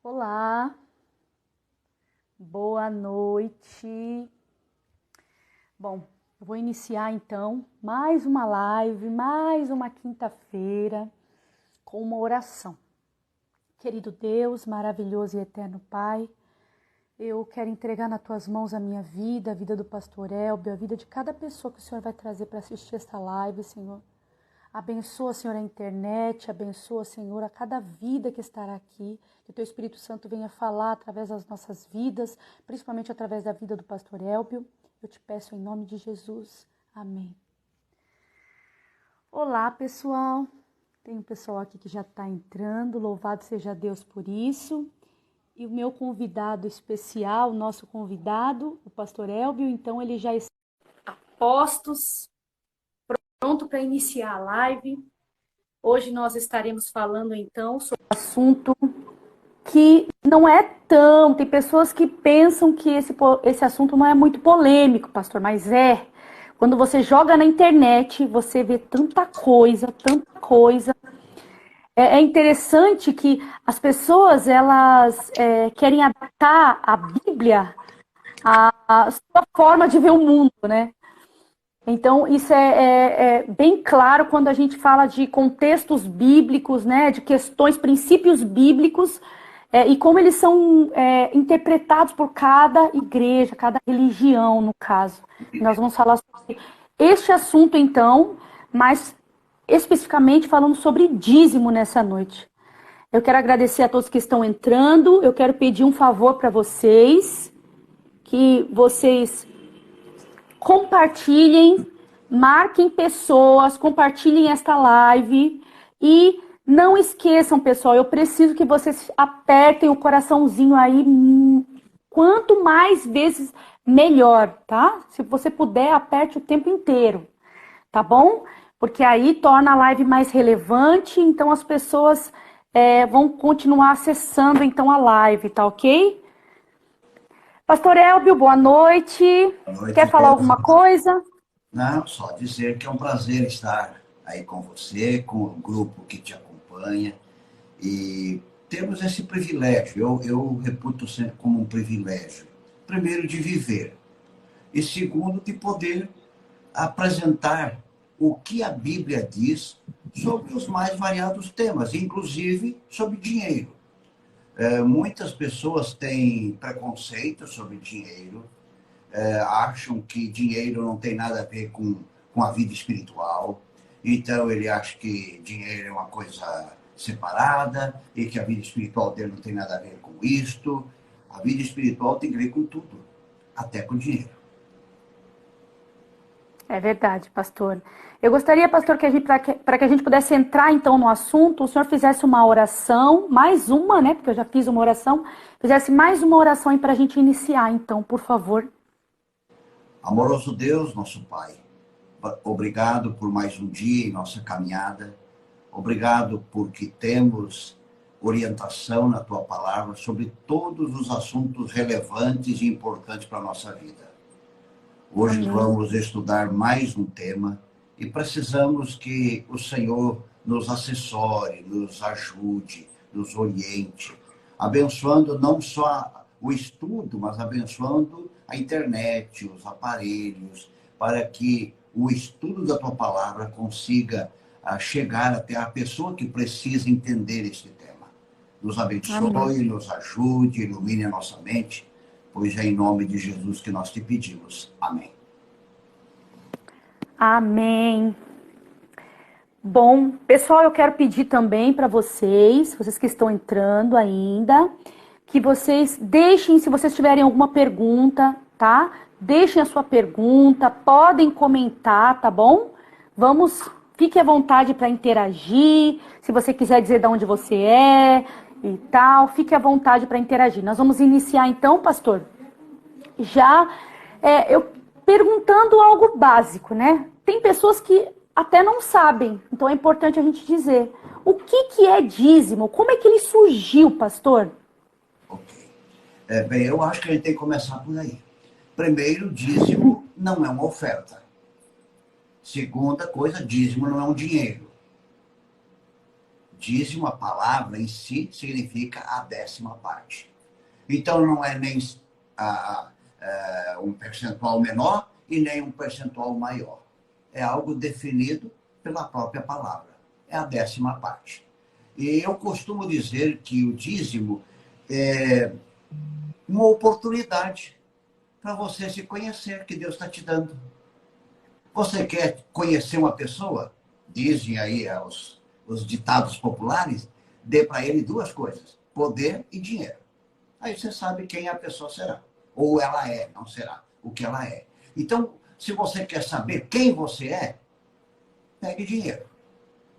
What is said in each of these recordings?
Olá, boa noite. Bom, eu vou iniciar então mais uma live, mais uma quinta-feira com uma oração. Querido Deus, maravilhoso e eterno Pai, eu quero entregar nas tuas mãos a minha vida, a vida do pastor Elbio, a vida de cada pessoa que o Senhor vai trazer para assistir esta live, Senhor. Abençoa, Senhor, a internet, abençoa, Senhor, a cada vida que estará aqui, que o Teu Espírito Santo venha falar através das nossas vidas, principalmente através da vida do pastor Elbio. Eu te peço em nome de Jesus. Amém. Olá, pessoal. Tem um pessoal aqui que já está entrando, louvado seja Deus por isso. E o meu convidado especial, o nosso convidado, o pastor Elbio, então ele já está a postos, pronto para iniciar a live. Hoje nós estaremos falando então sobre um assunto que não é tão... Tem pessoas que pensam que esse assunto não é muito polêmico, pastor, mas é. Quando você joga na internet, você vê tanta coisa, tanta coisa. É interessante que as pessoas, elas querem adaptar a Bíblia à sua forma de ver o mundo, né? Então, isso é bem claro quando a gente fala de contextos bíblicos, né, de questões, princípios bíblicos, e como eles são interpretados por cada igreja, cada religião, no caso. Nós vamos falar sobre este assunto, então, mas especificamente falando sobre dízimo nessa noite. Eu quero agradecer a todos que estão entrando, eu quero pedir um favor para vocês, que vocês compartilhem, marquem pessoas, compartilhem esta live e não esqueçam, pessoal, eu preciso que vocês apertem o coraçãozinho aí, quanto mais vezes melhor, tá? Se você puder, aperte o tempo inteiro, tá bom? Porque aí torna a live mais relevante, então as pessoas vão continuar acessando então a live, tá ok? Pastor Elbio, boa noite. Boa noite, Quer falar Deus. alguma coisa? Não, só dizer que é um prazer estar aí com você, com o grupo que te acompanha. E temos esse privilégio, eu reputo sempre como um privilégio. Primeiro, de viver. E segundo, de poder apresentar o que a Bíblia diz sobre os mais variados temas, inclusive sobre dinheiro. Muitas pessoas têm preconceito sobre dinheiro, acham que dinheiro não tem nada a ver com a vida espiritual. Então ele acha que dinheiro é uma coisa separada e que a vida espiritual dele não tem nada a ver com isto. A vida espiritual tem a ver com tudo, até com dinheiro. É verdade, pastor. Eu gostaria, pastor, que para que a gente pudesse entrar então no assunto, o senhor fizesse uma oração, mais uma, né? Porque eu já fiz uma oração, fizesse mais uma oração aí para a gente iniciar, então, por favor. Amoroso Deus, nosso Pai, obrigado por mais um dia em nossa caminhada. Obrigado porque temos orientação na Tua palavra sobre todos os assuntos relevantes e importantes para a nossa vida. Hoje Amém. vamos estudar mais um tema e precisamos que o Senhor nos assessore, nos ajude, nos oriente, abençoando não só o estudo, mas abençoando a internet, os aparelhos, para que o estudo da Tua palavra consiga chegar até a pessoa que precisa entender este tema. Nos abençoe, Amém. nos ajude, ilumine a nossa mente, pois é em nome de Jesus que nós te pedimos. Amém. Amém. Bom, pessoal, eu quero pedir também para vocês que estão entrando ainda, que vocês deixem, se vocês tiverem alguma pergunta, tá? Deixem a sua pergunta, podem comentar, tá bom? Fique à vontade para interagir. Se você quiser dizer de onde você é e tal, fique à vontade para interagir. Nós vamos iniciar então, pastor, já eu perguntando algo básico, né? Tem pessoas que até não sabem, então é importante a gente dizer. O que é dízimo? Como é que ele surgiu, pastor? Ok. Bem, eu acho que a gente tem que começar por aí. Primeiro, dízimo não é uma oferta. Segunda coisa, dízimo não é um dinheiro. Dízimo, a palavra em si, significa a 10ª parte. Então, não é nem um percentual menor e nem um percentual maior. É algo definido pela própria palavra. É a 10ª parte. E eu costumo dizer que o dízimo é uma oportunidade para você se conhecer, que Deus está te dando. Você quer conhecer uma pessoa? Dizem aí os ditados populares, dê para ele 2 coisas, poder e dinheiro. Aí você sabe quem a pessoa será. Ou ela é, não será, o que ela é. Então, se você quer saber quem você é, pegue dinheiro.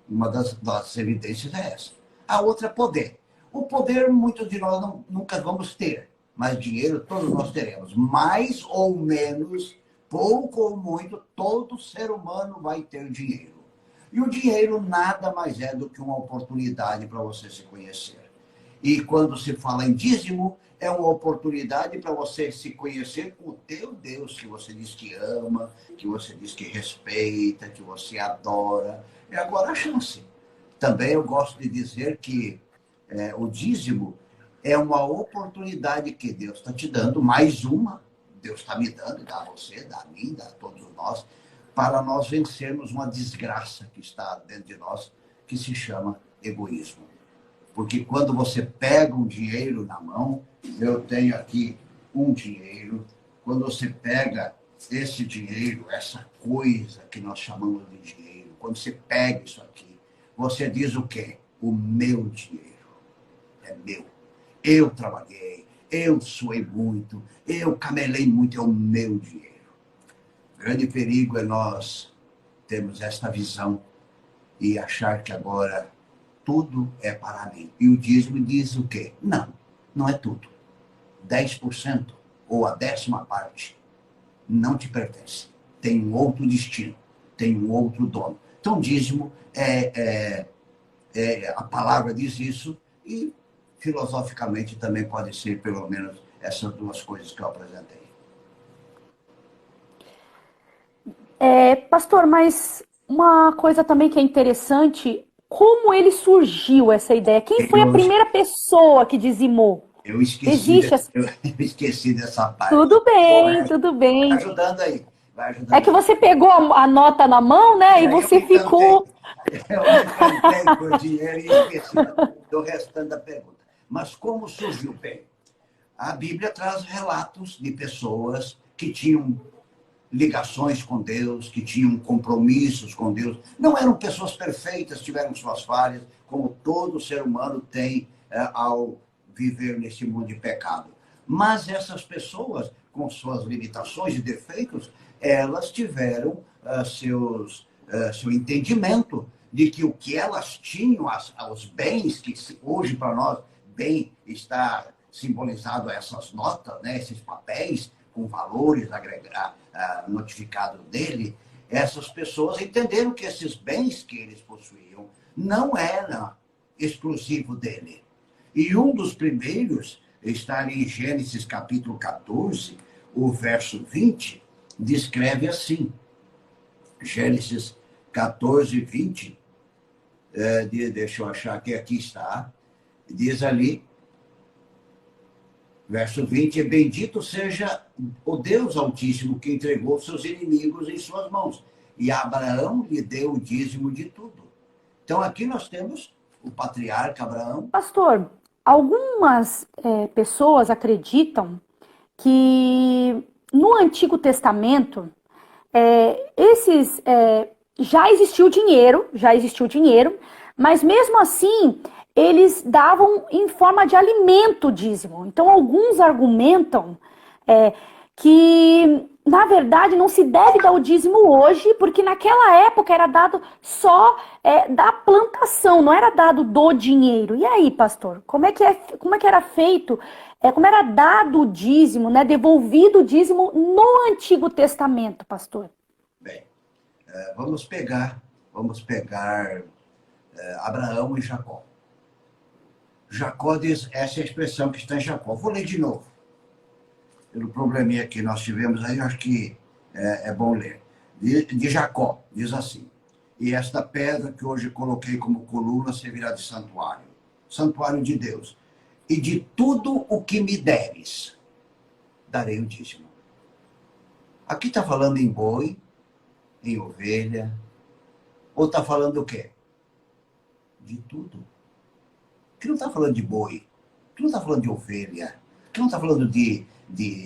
Uma das evidências é essa. A outra é poder. O poder, muitos de nós nunca vamos ter, mas dinheiro todos nós teremos. Mais ou menos, pouco ou muito, todo ser humano vai ter dinheiro. E o dinheiro nada mais é do que uma oportunidade para você se conhecer. E quando se fala em dízimo, é uma oportunidade para você se conhecer com o teu Deus, que você diz que ama, que você diz que respeita, que você adora. É agora a chance. Também eu gosto de dizer que o dízimo é uma oportunidade que Deus está te dando, mais uma, Deus está me dando, dá a você, dá a mim, dá a todos nós, para nós vencermos uma desgraça que está dentro de nós, que se chama egoísmo. Porque quando você pega um dinheiro na mão, eu tenho aqui um dinheiro, quando você pega esse dinheiro, essa coisa que nós chamamos de dinheiro, quando você pega isso aqui, você diz o quê? O meu dinheiro é meu. Eu trabalhei, eu suei muito, eu camelei muito, é o meu dinheiro. O grande perigo é nós termos esta visão e achar que agora tudo é para mim. E o dízimo diz o quê? Não, não é tudo. 10% ou a 10ª parte não te pertence. Tem um outro destino, tem um outro dono. Então, dízimo a palavra diz isso e filosoficamente também pode ser pelo menos essas 2 coisas que eu apresentei. Pastor, mas uma coisa também que é interessante, como ele surgiu essa ideia? Quem foi a primeira pessoa que dizimou? Eu esqueci, Existe essa... eu esqueci dessa parte. Tudo bem, tudo bem. Vai ajudando aí. Vai ajudando É que você pegou a nota na mão, né? E você ficou... Eu me encantei por dinheiro e esqueci do restante da pergunta. Mas como surgiu bem? A Bíblia traz relatos de pessoas que tinham ligações com Deus, que tinham compromissos com Deus. Não eram pessoas perfeitas, tiveram suas falhas, como todo ser humano tem ao viver nesse mundo de pecado. Mas essas pessoas, com suas limitações e defeitos, elas tiveram seu entendimento de que o que elas tinham, os bens, que hoje para nós, bem está simbolizado a essas notas, né, esses papéis, com valores notificados dele, essas pessoas entenderam que esses bens que eles possuíam não eram exclusivos dele. E um dos primeiros está em Gênesis capítulo 14, o verso 20, descreve assim. Gênesis 14, 20, deixa eu achar que aqui está, diz ali, verso 20, bendito seja o Deus Altíssimo que entregou seus inimigos em suas mãos. E Abraão lhe deu o dízimo de tudo. Então aqui nós temos o patriarca Abraão. Pastor, algumas pessoas acreditam que no Antigo Testamento já existiu dinheiro, mas mesmo assim eles davam em forma de alimento o dízimo. Então, alguns argumentam que, na verdade, não se deve dar o dízimo hoje, porque naquela época era dado só da plantação, não era dado do dinheiro. E aí, pastor, como é que era feito, como era dado o dízimo, né, devolvido o dízimo no Antigo Testamento, pastor? Bem, vamos pegar Abraão e Jacó. Jacó diz, essa é a expressão que está em Jacó. Vou ler de novo. Pelo probleminha que nós tivemos aí, acho que é bom ler. De Jacó, diz assim, E esta pedra que hoje coloquei como coluna servirá de santuário. Santuário de Deus. E de tudo o que me deres, darei o dízimo. Aqui está falando em boi, em ovelha, ou está falando o quê? De tudo. Aqui não está falando de boi, aqui não está falando de ovelha, aqui não está falando de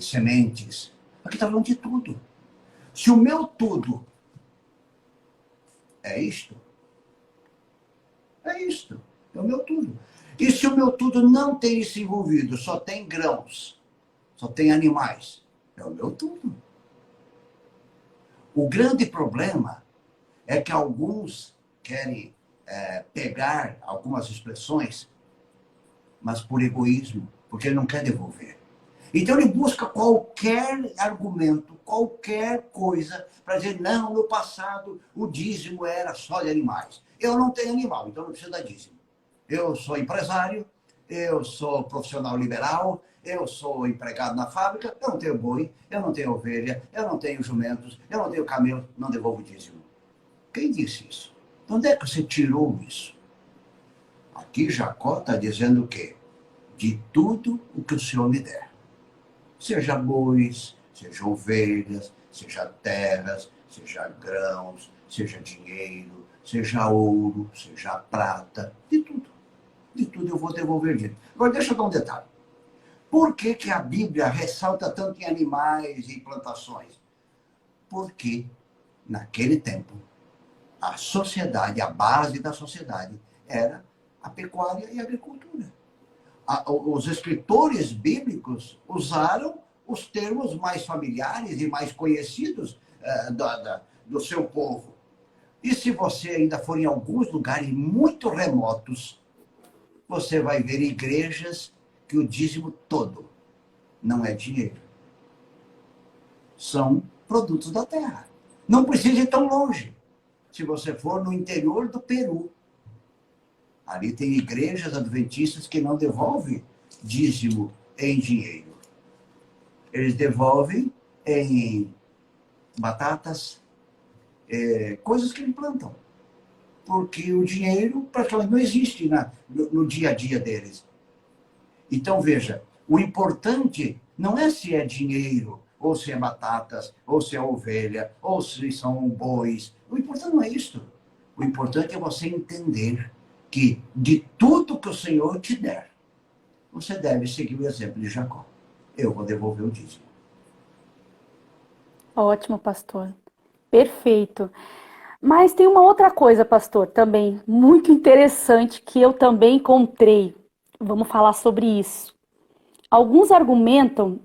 sementes, aqui está falando de tudo. Se o meu tudo é isto, é o meu tudo. E se o meu tudo não tem isso envolvido, só tem grãos, só tem animais, é o meu tudo. O grande problema é que alguns querem pegar algumas expressões, mas por egoísmo, porque ele não quer devolver. Então ele busca qualquer argumento, qualquer coisa, para dizer, não, no passado o dízimo era só de animais. Eu não tenho animal, então não preciso dar dízimo. Eu sou empresário, eu sou profissional liberal, eu sou empregado na fábrica, eu não tenho boi, eu não tenho ovelha, eu não tenho jumentos, eu não tenho camelo, não devolvo dízimo. Quem disse isso? De onde é que você tirou isso? Aqui Jacó está dizendo o quê? De tudo o que o Senhor me der. Seja bois, seja ovelhas, seja terras, seja grãos, seja dinheiro, seja ouro, seja prata, de tudo. De tudo eu vou devolver dinheiro. Agora deixa eu dar um detalhe. Por que que a Bíblia ressalta tanto em animais e plantações? Porque naquele tempo a sociedade, a base da sociedade era a pecuária e a agricultura. Os escritores bíblicos usaram os termos mais familiares e mais conhecidos do seu povo. E se você ainda for em alguns lugares muito remotos, você vai ver igrejas que o dízimo todo não é dinheiro. São produtos da terra. Não precisa ir tão longe. Se você for no interior do Peru, ali tem igrejas adventistas que não devolvem dízimo em dinheiro. Eles devolvem em batatas, coisas que eles plantam. Porque o dinheiro praticamente não existe no dia a dia deles. Então, veja, o importante não é se é dinheiro, ou se é batatas, ou se é ovelha, ou se são bois. O importante não é isso. O importante é você entender que de tudo que o Senhor te der, você deve seguir o exemplo de Jacó. Eu vou devolver o dízimo. Ótimo, pastor. Perfeito. Mas tem uma outra coisa, pastor, também muito interessante que eu também encontrei. Vamos falar sobre isso. Alguns argumentam.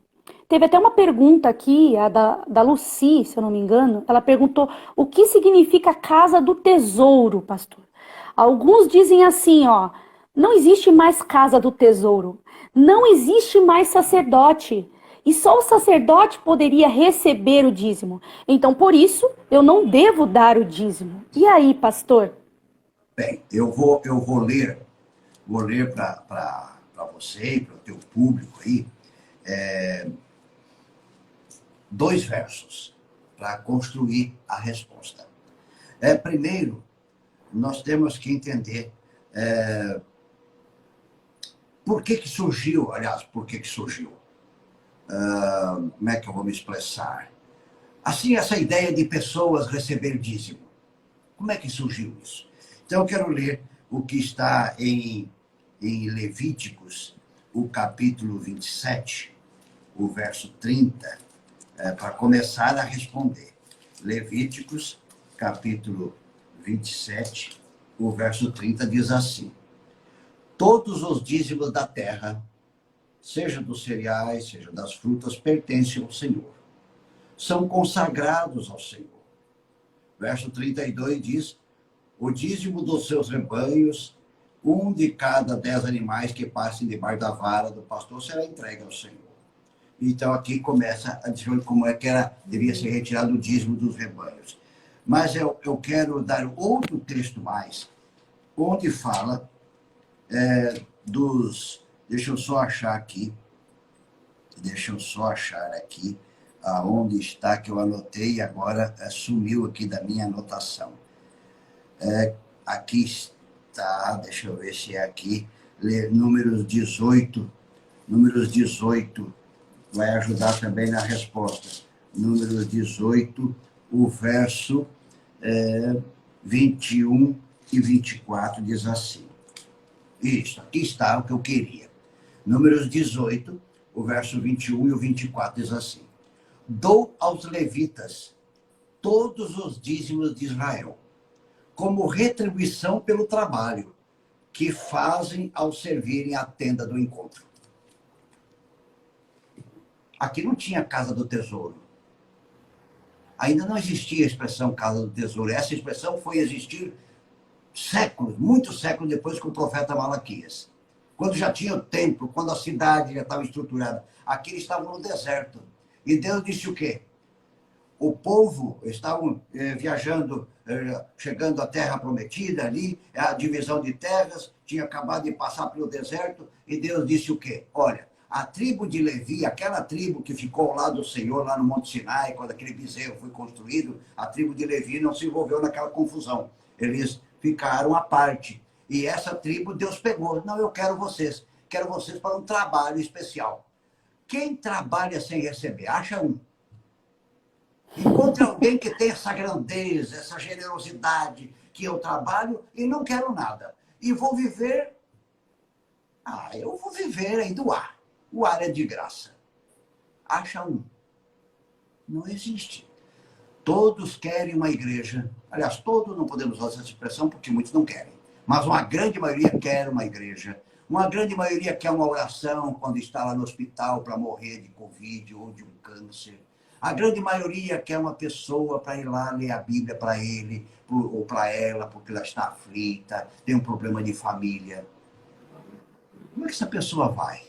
Teve até uma pergunta aqui, a da Lucy, se eu não me engano. Ela perguntou o que significa casa do tesouro, pastor. Alguns dizem assim, ó, não existe mais casa do tesouro, não existe mais sacerdote. E só o sacerdote poderia receber o dízimo. Então, por isso, eu não devo dar o dízimo. E aí, pastor? Bem, eu vou ler para você e para o teu público aí, 2 versos para construir a resposta. Primeiro, nós temos que entender por que surgiu, aliás, por que surgiu. Como é que eu vou me expressar? Assim, essa ideia de pessoas receber dízimo. Como é que surgiu isso? Então, eu quero ler o que está em Levíticos, o capítulo 27, o verso 30, para começar a responder. Levíticos, capítulo 27, o verso 30 diz assim: todos os dízimos da terra, seja dos cereais, seja das frutas, pertencem ao Senhor. São consagrados ao Senhor. Verso 32 diz: o dízimo dos seus rebanhos, um de cada 10 animais que passem debaixo da vara do pastor será entregue ao Senhor. Então aqui começa a dizer como é que devia ser retirado o dízimo dos rebanhos. Mas eu quero dar outro texto mais, onde fala Deixa eu só achar aqui. Aonde está que eu anotei e agora sumiu aqui da minha anotação. Aqui está, deixa eu ver se é aqui, números 18. Números 18 vai ajudar também na resposta. Números 18, o verso 21 e 24 diz assim. Isso, aqui está o que eu queria. Números 18, o verso 21 e o 24 diz assim. Dou aos levitas todos os dízimos de Israel, como retribuição pelo trabalho que fazem ao servirem a tenda do encontro. Aqui não tinha casa do tesouro. Ainda não existia a expressão casa do tesouro. Essa expressão foi existir séculos, muitos séculos depois com o profeta Malaquias. Quando já tinha o templo, quando a cidade já estava estruturada. Aqui eles estavam no deserto. E Deus disse o quê? O povo estavam viajando, chegando à terra prometida ali, a divisão de terras, tinha acabado de passar pelo deserto, e Deus disse o quê? Olha, a tribo de Levi, aquela tribo que ficou ao lado do Senhor, lá no Monte Sinai, quando aquele bezerro foi construído, a tribo de Levi não se envolveu naquela confusão. Eles ficaram à parte. E essa tribo Deus pegou. Não, eu quero vocês para um trabalho especial. Quem trabalha sem receber? Acha um. Encontre alguém que tem essa grandeza, essa generosidade, que eu trabalho e não quero nada. E vou viver... eu vou viver aí do ar. O ar é de graça. Acha um. Não existe. Todos querem uma igreja. Aliás, todos não podemos usar essa expressão porque muitos não querem. Mas uma grande maioria quer uma igreja. Uma grande maioria quer uma oração quando está lá no hospital para morrer de Covid ou de um câncer. A grande maioria quer uma pessoa para ir lá ler a Bíblia para ele ou para ela, porque ela está aflita, tem um problema de família. Como é que essa pessoa vai?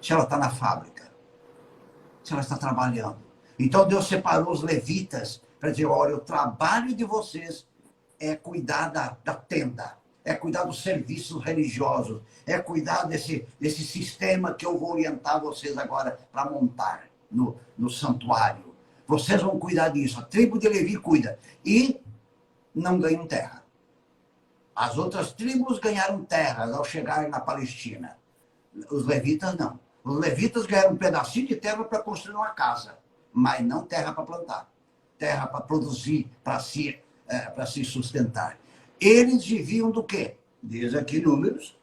Se ela está na fábrica, se ela está trabalhando. Então Deus separou os levitas para dizer, olha, o trabalho de vocês é cuidar da tenda, é cuidar dos serviços religiosos, é cuidar desse sistema que eu vou orientar vocês agora para montar no santuário. Vocês vão cuidar disso, a tribo de Levi cuida. E não ganham terra. As outras tribos ganharam terras ao chegarem na Palestina. Os levitas não. Os levitas ganharam um pedacinho de terra para construir uma casa, mas não terra para plantar, terra para produzir, para se sustentar. Eles viviam do quê? Diz aqui Números,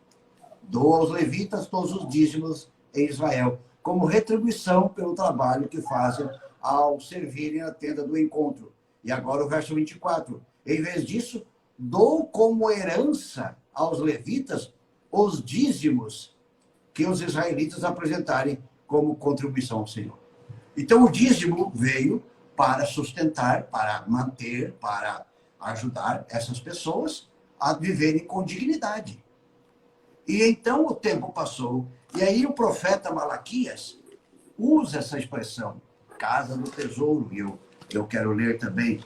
dou aos levitas todos os dízimos em Israel, como retribuição pelo trabalho que fazem ao servirem a tenda do encontro. E agora o verso 24. Em vez disso, dou como herança aos levitas os dízimos que os israelitas apresentarem como contribuição ao Senhor. Então, o dízimo veio para sustentar, para manter, para ajudar essas pessoas a viverem com dignidade. E então o tempo passou, e aí o profeta Malaquias usa essa expressão, casa do tesouro, e eu quero ler também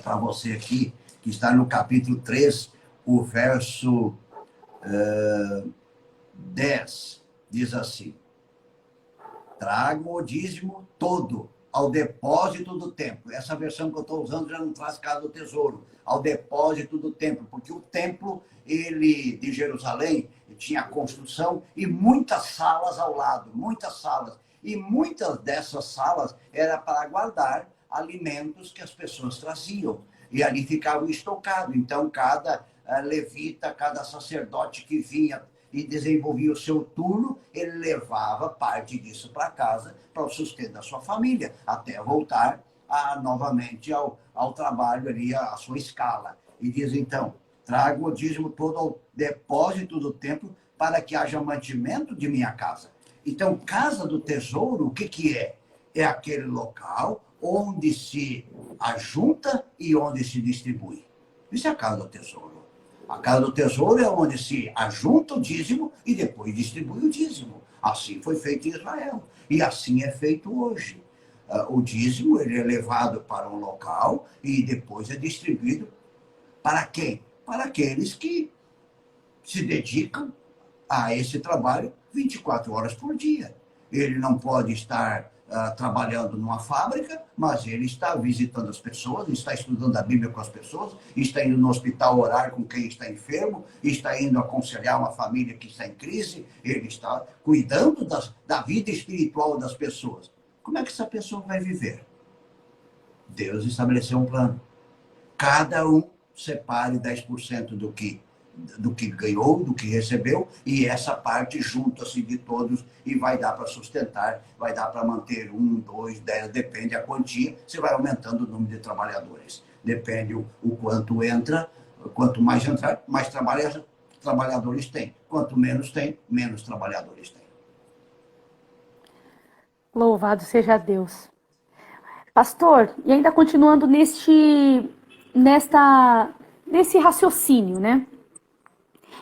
para você aqui, que está no capítulo 3, o verso 10, diz assim, tragam o dízimo todo ao depósito do templo. Essa versão que eu estou usando já não traz casa do tesouro, ao depósito do templo, porque o templo de Jerusalém tinha construção e muitas salas ao lado, muitas salas. E muitas dessas salas era para guardar alimentos que as pessoas traziam. E ali ficavam estocados. Então, cada levita, cada sacerdote que vinha e desenvolvia o seu turno, ele levava parte disso para casa, para o sustento da sua família, até voltar novamente ao trabalho ali, à sua escala. E diz então, trago o dízimo todo ao depósito do templo para que haja mantimento de minha casa. Então, casa do tesouro, o que é? É aquele local onde se ajunta e onde se distribui. Isso é a casa do tesouro. A casa do tesouro é onde se ajunta o dízimo e depois distribui o dízimo. Assim foi feito em Israel. E assim é feito hoje. O dízimo ele é levado para um local e depois é distribuído para quem? Para aqueles que se dedicam a esse trabalho 24 horas por dia. Ele não pode estar trabalhando numa fábrica, mas ele está visitando as pessoas, está estudando a Bíblia com as pessoas, está indo no hospital orar com quem está enfermo, está indo aconselhar uma família que está em crise, ele está cuidando da vida espiritual das pessoas. Como é que essa pessoa vai viver? Deus estabeleceu um plano. Cada um separe 10% do que ganhou, do que recebeu, e essa parte junta-se de todos e vai dar para sustentar, vai dar para manter 1, 2, 10, depende da quantia, você vai aumentando o número de trabalhadores. Depende o quanto entra, quanto mais entrar, mais trabalhadores tem. Quanto menos tem, menos trabalhadores tem. Louvado seja Deus. Pastor, e ainda continuando nesse raciocínio, né?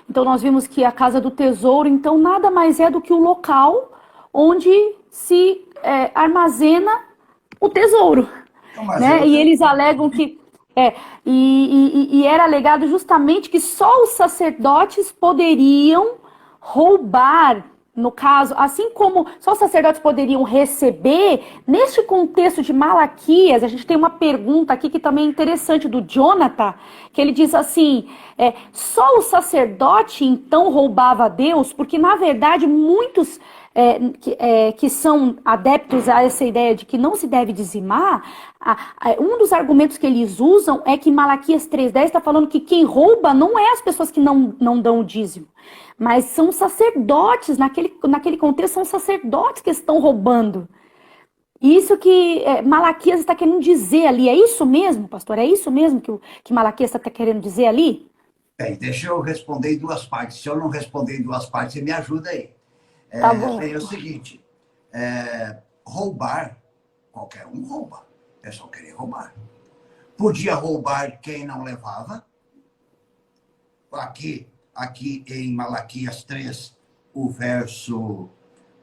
Então nós vimos que a casa do tesouro, então nada mais é do que o local onde se armazena o tesouro, né? E eles alegam que e era alegado justamente que só os sacerdotes poderiam roubar. No caso, assim como só os sacerdotes poderiam receber, neste contexto de Malaquias, a gente tem uma pergunta aqui que também é interessante, do Jonathan, que ele diz assim, só o sacerdote então roubava a Deus, porque na verdade muitos que são adeptos a essa ideia de que não se deve dizimar, um dos argumentos que eles usam é que Malaquias 3,10 está falando que quem rouba não é as pessoas que não dão o dízimo, mas são sacerdotes, naquele contexto são sacerdotes que estão roubando. Isso que Malaquias está querendo dizer ali, é isso mesmo, pastor? É isso mesmo que Malaquias está querendo dizer ali? Deixa eu responder em duas partes. Se eu não responder em duas partes, você me ajuda aí. Tá bom. É o seguinte, roubar, qualquer um rouba. É só querer roubar. Podia roubar quem não levava. Aqui em Malaquias 3, o verso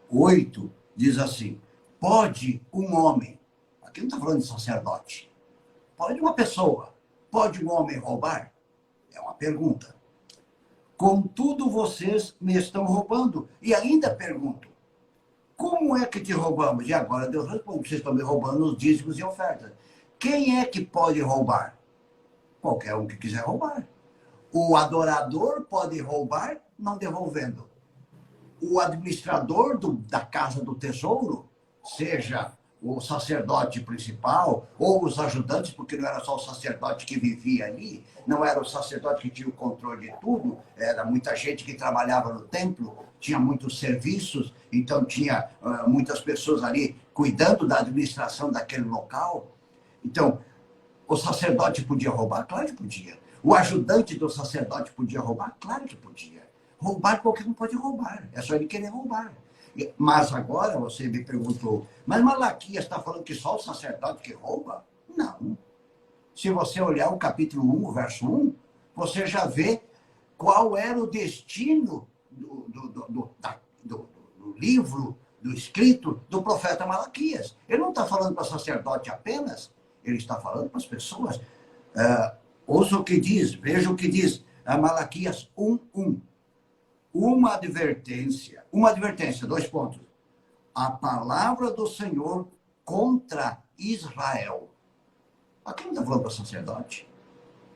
8, diz assim, pode um homem, aqui não está falando de sacerdote, pode uma pessoa, pode um homem roubar? É uma pergunta. Contudo, vocês me estão roubando. E ainda pergunto, como é que te roubamos? E agora Deus responde, vocês estão me roubando os dízimos e ofertas. Quem é que pode roubar? Qualquer um que quiser roubar. O adorador pode roubar não devolvendo. O administrador da casa do tesouro, seja o sacerdote principal ou os ajudantes, porque não era só o sacerdote que vivia ali, não era o sacerdote que tinha o controle de tudo, era muita gente que trabalhava no templo, tinha muitos serviços, então tinha muitas pessoas ali cuidando da administração daquele local. Então, o sacerdote podia roubar? Claro que podia. O ajudante do sacerdote podia roubar? Claro que podia. Roubar, qualquer um pode roubar. É só ele querer roubar. Mas agora você me perguntou, mas Malaquias está falando que só o sacerdote que rouba? Não. Se você olhar o capítulo 1, o verso 1, você já vê qual era o destino do livro, do escrito do profeta Malaquias. Ele não está falando para sacerdote apenas, ele está falando para as pessoas. Ouça o que diz, veja o que diz Malaquias 1:1. Uma advertência, 2 pontos. A palavra do Senhor contra Israel. Aqui não está falando para o sacerdote.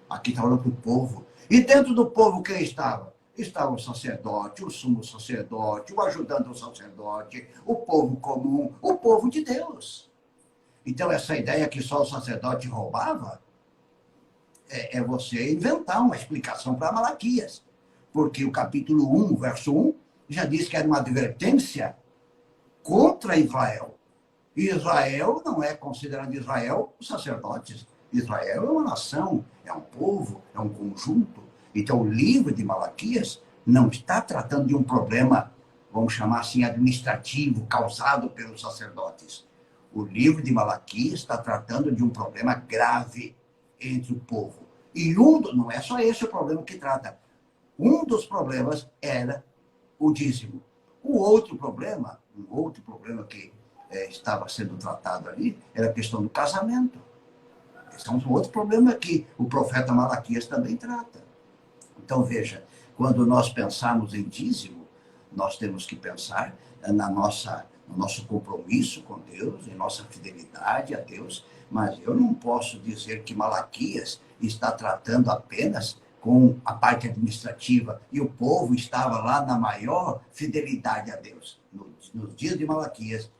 Aqui está falando para o povo. E dentro do povo quem estava? Estava o sacerdote, o sumo sacerdote, o ajudante do sacerdote, o povo comum, o povo de Deus. Então essa ideia que só o sacerdote roubava, é você inventar uma explicação para Malaquias. Porque o capítulo 1, verso 1, já diz que era uma advertência contra Israel. E Israel não é considerado Israel os sacerdotes. Israel é uma nação, é um povo, é um conjunto. Então o livro de Malaquias não está tratando de um problema, vamos chamar assim, administrativo, causado pelos sacerdotes. O livro de Malaquias está tratando de um problema grave entre o povo. E não é só esse o problema que trata. Um dos problemas era o dízimo. Um outro problema que estava sendo tratado ali era a questão do casamento. Esse é um outro problema que o profeta Malaquias também trata. Então, veja, quando nós pensamos em dízimo, nós temos que pensar no nosso compromisso com Deus, em nossa fidelidade a Deus, mas eu não posso dizer que Malaquias está tratando apenas com a parte administrativa e o povo estava lá na maior fidelidade a Deus. Nos dias de Malaquias,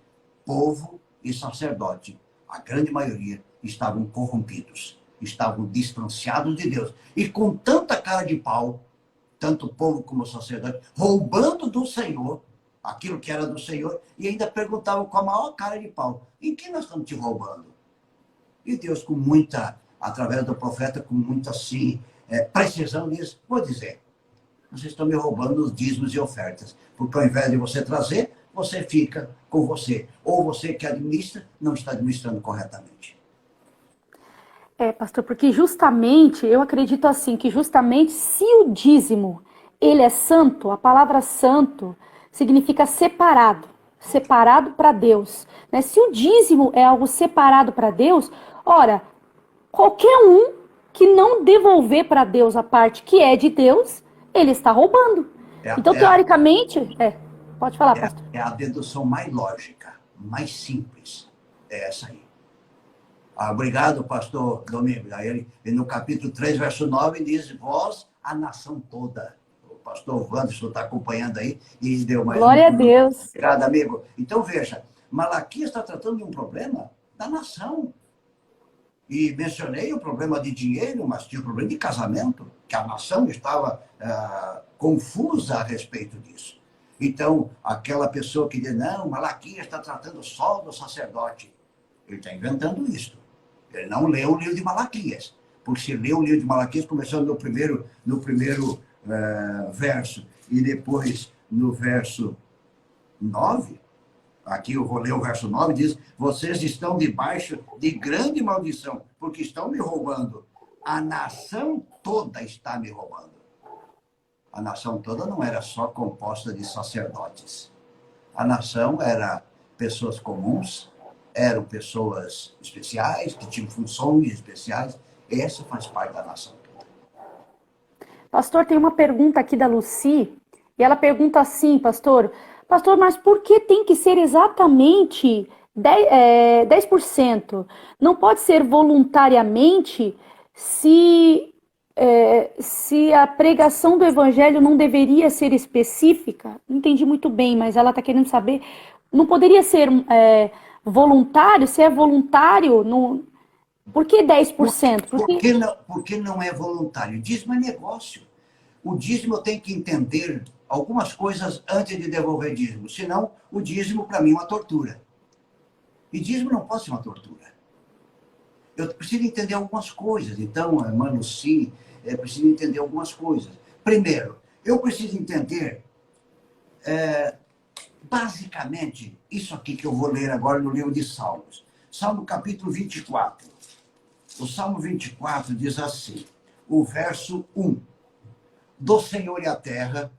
povo e sacerdote, a grande maioria, estavam corrompidos, estavam distanciados de Deus. E com tanta cara de pau, tanto o povo como o sacerdote, roubando do Senhor, aquilo que era do Senhor, e ainda perguntavam com a maior cara de pau, em que nós estamos te roubando? E Deus, com muita, através do profeta, com muita, assim, precisão, diz, vou dizer, vocês estão me roubando os dízimos e ofertas, porque ao invés de você trazer, você fica com você. Ou você que administra, não está administrando corretamente. Pastor, porque justamente, eu acredito assim, que justamente se o dízimo, ele é santo, a palavra santo significa separado, separado para Deus. Né? Se o dízimo é algo separado para Deus, ora, qualquer um que não devolver para Deus a parte que é de Deus, ele está roubando. Então, teoricamente, pode falar, pastor. É a dedução mais lógica, mais simples, é essa aí. Obrigado, pastor Domingos. Aí ele, no capítulo 3, verso 9, diz, vós, a nação toda. O pastor Wanderson está acompanhando aí e deu mais Glória a Deus. Obrigado, amigo. Então, veja, Malaquias está tratando de um problema da nação. E mencionei o problema de dinheiro, mas tinha o problema de casamento, que a nação estava confusa a respeito disso. Então, aquela pessoa que diz, não, Malaquias está tratando só do sacerdote. Ele está inventando isso. Ele não leu o livro de Malaquias. Porque se leu o livro de Malaquias, começando no primeiro verso, e depois no verso 9, aqui eu vou ler o verso 9, diz, vocês estão debaixo de grande maldição, porque estão me roubando. A nação toda está me roubando. A nação toda não era só composta de sacerdotes. A nação era pessoas comuns, eram pessoas especiais, que tinham funções especiais. Essa faz parte da nação toda. Pastor, tem uma pergunta aqui da Lucy, e ela pergunta assim, pastor, mas por que tem que ser exatamente 10%? Não pode ser voluntariamente se a pregação do evangelho não deveria ser específica? Não entendi muito bem, mas ela está querendo saber, não poderia ser voluntário? Se é voluntário, não... Por que 10%? Por que não é voluntário? Dízimo é negócio. O dízimo eu tenho que entender algumas coisas antes de devolver dízimo. Senão, o dízimo, para mim, é uma tortura. E dízimo não pode ser uma tortura. Eu preciso entender algumas coisas. Então, irmã Lucy, preciso entender algumas coisas. Primeiro, eu preciso entender, basicamente, isso aqui que eu vou ler agora no livro de Salmos. Salmo capítulo 24. O Salmo 24 diz assim, o verso 1. Do Senhor é a terra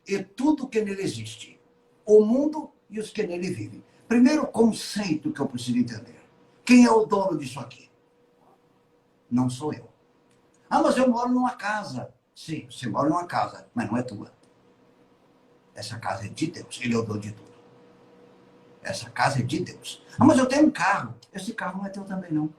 e tudo que nele existe, o mundo e os que nele vivem. Primeiro conceito que eu preciso entender. Quem é o dono disso aqui? Não sou eu. Mas eu moro numa casa. Sim, você mora numa casa, mas não é tua. Essa casa é de Deus, ele é o dono de tudo. Essa casa é de Deus. Mas eu tenho um carro. Esse carro não é teu também, não.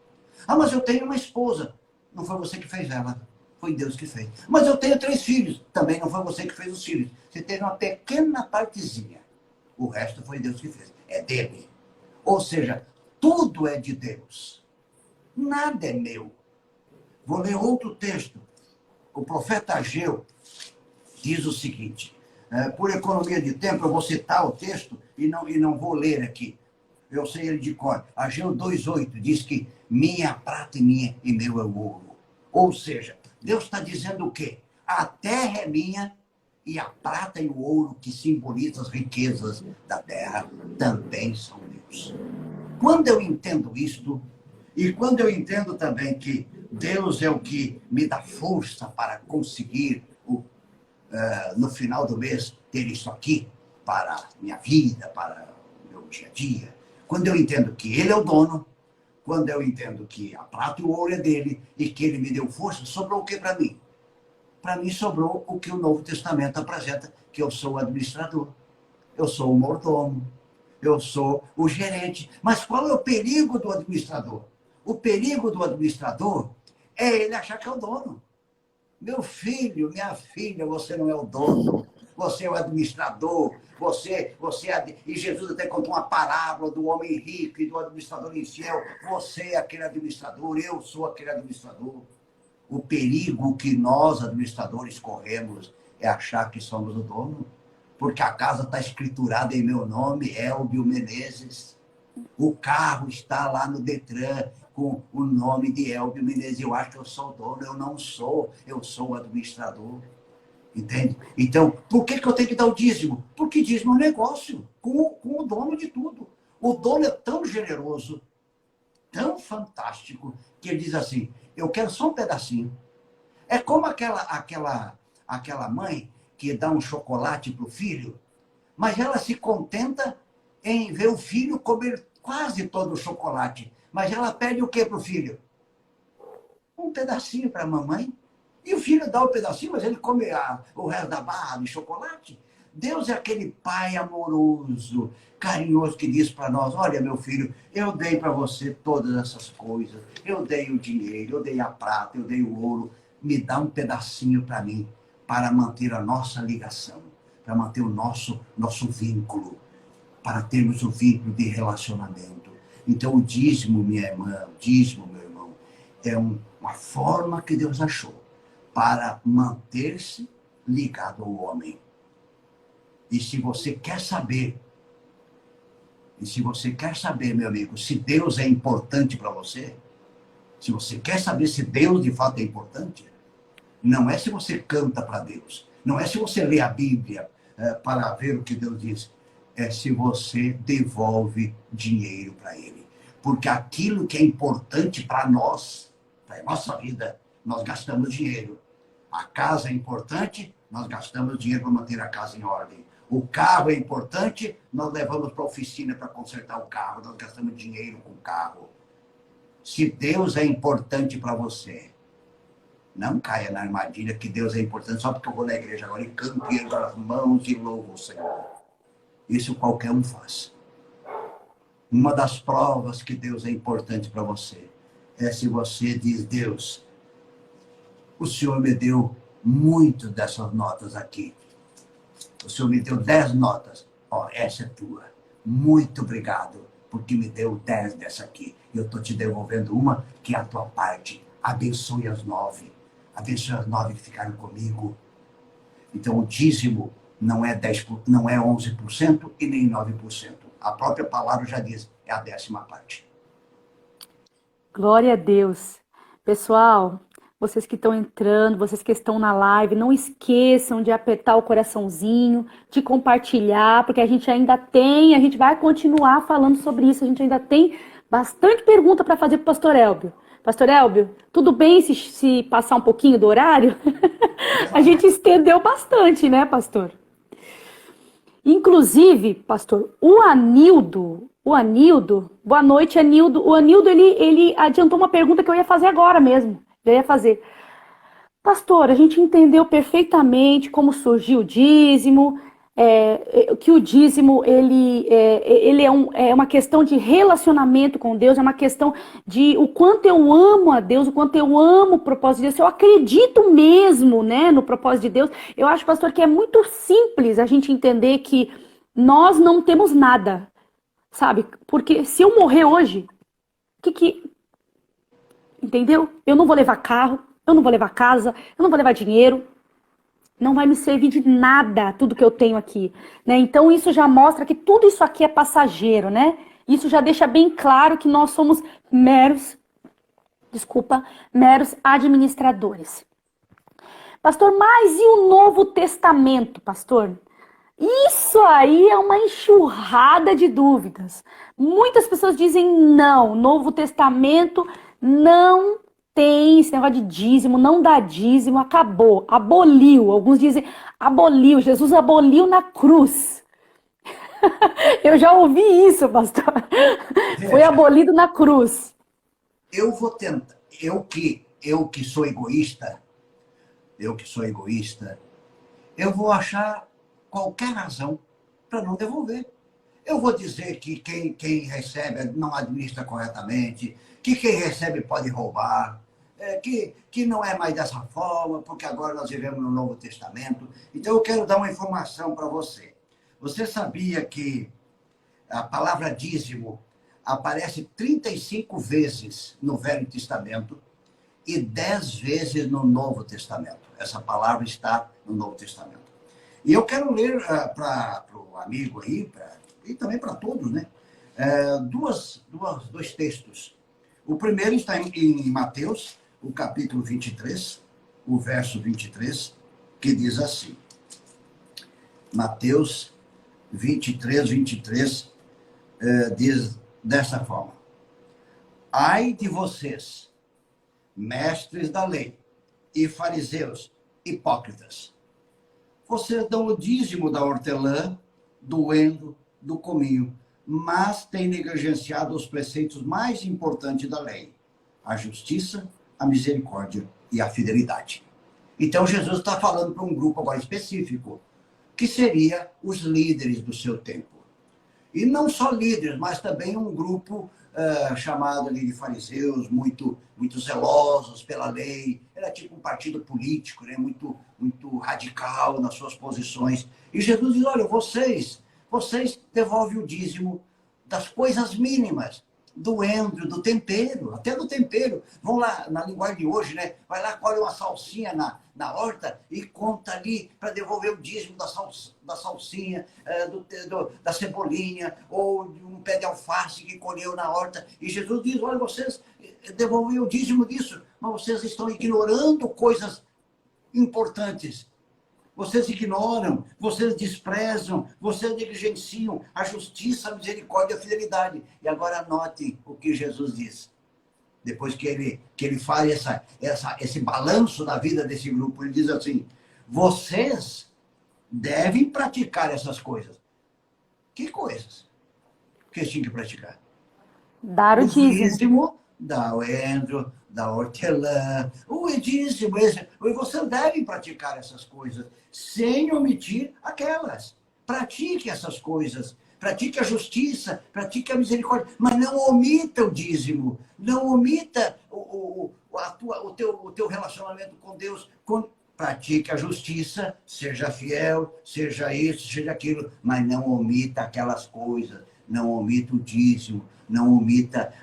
Mas eu tenho uma esposa. Não foi você que fez ela. Foi Deus que fez. Mas eu tenho 3 filhos. Também não foi você que fez os filhos. Você teve uma pequena partezinha. O resto foi Deus que fez. É dele. Ou seja, tudo é de Deus. Nada é meu. Vou ler outro texto. O profeta Ageu diz o seguinte. Por economia de tempo, eu vou citar o texto e não vou ler aqui. Eu sei ele de cor. Ageu 2,8 diz que minha prata e meu é o ouro. Ou seja, Deus está dizendo o quê? A terra é minha e a prata e o ouro que simbolizam as riquezas da terra também são meus. Quando eu entendo isto, e quando eu entendo também que Deus é o que me dá força para conseguir, no final do mês, ter isso aqui para minha vida, para o meu dia a dia. Quando eu entendo que Ele é o dono, quando eu entendo que a prata e o ouro é dele e que Ele me deu força, sobrou o que para mim? Para mim sobrou o que o Novo Testamento apresenta, que eu sou o administrador. eu sou o mordomo, eu sou o gerente. Mas qual é o perigo do administrador? O perigo do administrador é ele achar que é o dono. Meu filho, minha filha, você não é o dono. Você é o administrador. E Jesus até contou uma parábola do homem rico e do administrador infiel. Você é aquele administrador, eu sou aquele administrador. O perigo que nós, administradores, corremos é achar que somos o dono. Porque a casa está escriturada em meu nome, Elbio Menezes. O carro está lá no Detran com o nome de Elbio Menezes. Eu acho que eu sou o dono, eu não sou. Eu sou o administrador. Entende? Então, por que eu tenho que dar o dízimo? Porque dízimo é um negócio com o dono de tudo. O dono é tão generoso, tão fantástico, que ele diz assim, eu quero só um pedacinho. É como aquela mãe que dá um chocolate para o filho, mas ela se contenta em ver o filho comer quase todo o chocolate. Mas ela pede o que para o filho? Um pedacinho para a mamãe. E o filho dá um pedacinho, mas ele come o resto da barra de chocolate. Deus é aquele pai amoroso, carinhoso, que diz para nós, olha, meu filho, eu dei para você todas essas coisas. Eu dei o dinheiro, eu dei a prata, eu dei o ouro. Me dá um pedacinho para mim, para manter a nossa ligação, para manter o nosso vínculo, para termos um vínculo de relacionamento. Então, o dízimo, minha irmã, o dízimo, meu irmão, é uma forma que Deus achou para manter-se ligado ao homem. E se você quer saber, meu amigo, se Deus é importante para você, se você quer saber se Deus de fato é importante, não é se você canta para Deus, não é se você lê a Bíblia para ver o que Deus diz, é se você devolve dinheiro para Ele. Porque aquilo que é importante para nós, para a nossa vida, nós gastamos dinheiro. A casa é importante, nós gastamos dinheiro para manter a casa em ordem. O carro é importante, nós levamos para a oficina para consertar o carro, nós gastamos dinheiro com o carro. Se Deus é importante para você, não caia na armadilha que Deus é importante só porque eu vou na igreja agora e canto e ergo as mãos e louvo o Senhor. Isso qualquer um faz. Uma das provas que Deus é importante para você é se você diz, Deus, o Senhor me deu muito dessas notas aqui. O Senhor me deu 10 notas. Ó, essa é tua. Muito obrigado, porque me deu 10 dessa aqui. Eu estou te devolvendo uma que é a tua parte. Abençoe as 9. Abençoe as 9 que ficaram comigo. Então, o dízimo não é 11% e nem 9%. A própria palavra já diz, é a 10ª parte. Glória a Deus. Pessoal, vocês que estão entrando, vocês que estão na live, não esqueçam de apertar o coraçãozinho, de compartilhar, porque a gente vai continuar falando sobre isso, a gente ainda tem bastante pergunta para fazer para o Pastor Elbio. Pastor Elbio, tudo bem se passar um pouquinho do horário? A gente estendeu bastante, né, pastor? Inclusive, pastor, o Anildo, boa noite, Anildo. O Anildo, ele adiantou uma pergunta que eu ia fazer agora mesmo. Eu ia fazer. Pastor, a gente entendeu perfeitamente como surgiu o dízimo, que o dízimo ele é uma questão de relacionamento com Deus, é uma questão de o quanto eu amo a Deus, o quanto eu amo o propósito de Deus, eu acredito mesmo, né, no propósito de Deus. Eu acho, pastor, que é muito simples a gente entender que nós não temos nada, sabe? Porque se eu morrer hoje, entendeu? Eu não vou levar carro, eu não vou levar casa, eu não vou levar dinheiro. Não vai me servir de nada tudo que eu tenho aqui, né? Então isso já mostra que tudo isso aqui é passageiro, né? Isso já deixa bem claro que nós somos meros administradores. Pastor, mas e o Novo Testamento, pastor? Isso aí é uma enxurrada de dúvidas. Muitas pessoas dizem não, Novo Testamento não tem esse negócio de dízimo, não dá dízimo, acabou, aboliu. Alguns dizem aboliu, Jesus aboliu na cruz. Eu já ouvi isso, pastor. Foi abolido na cruz. Eu vou tentar, eu que sou egoísta, eu vou achar qualquer razão para não devolver. Eu vou dizer que quem recebe não administra corretamente, que quem recebe pode roubar, que não é mais dessa forma, porque agora nós vivemos no Novo Testamento. Então, eu quero dar uma informação para você. Você sabia que a palavra dízimo aparece 35 vezes no Velho Testamento e 10 vezes no Novo Testamento? Essa palavra está no Novo Testamento. E eu quero ler para o amigo aí, e também para todos, né? Dois textos. O primeiro está em Mateus, o capítulo 23, o verso 23, que diz assim. Mateus 23, diz dessa forma. Ai de vocês, mestres da lei e fariseus, hipócritas. Vocês dão o dízimo da hortelã, do endro, do cominho, mas têm negligenciado os preceitos mais importantes da lei: a justiça, a misericórdia e a fidelidade. Então, Jesus está falando para um grupo agora específico, que seria os líderes do seu tempo. E não só líderes, mas também um grupo chamado ali de fariseus, muito zelosos pela lei. Era tipo um partido político, né? muito radical nas suas posições. E Jesus diz, olha, vocês devolvem o dízimo das coisas mínimas, do endro, do tempero, até do tempero. Vão lá, na linguagem de hoje, né? Vai lá, colhe uma salsinha na horta e conta ali para devolver o dízimo da salsinha, da cebolinha, ou de um pé de alface que colheu na horta. E Jesus diz, olha, vocês devolvem o dízimo disso, mas vocês estão ignorando coisas importantes. Vocês ignoram, vocês desprezam, vocês negligenciam a justiça, a misericórdia e a fidelidade. E agora anote o que Jesus diz. Depois que ele faz esse balanço da vida desse grupo, ele diz assim, vocês devem praticar essas coisas. Que coisas? Que eles tinham que praticar? Dar o dízimo. Da endro, da hortelã, o dízimo. E vocês devem praticar essas coisas, sem omitir aquelas. Pratique essas coisas. Pratique a justiça, pratique a misericórdia, mas não omita o dízimo, não omita o teu relacionamento com Deus. Pratique a justiça, seja fiel, seja isso, seja aquilo, mas não omita aquelas coisas, não omita o dízimo, não omita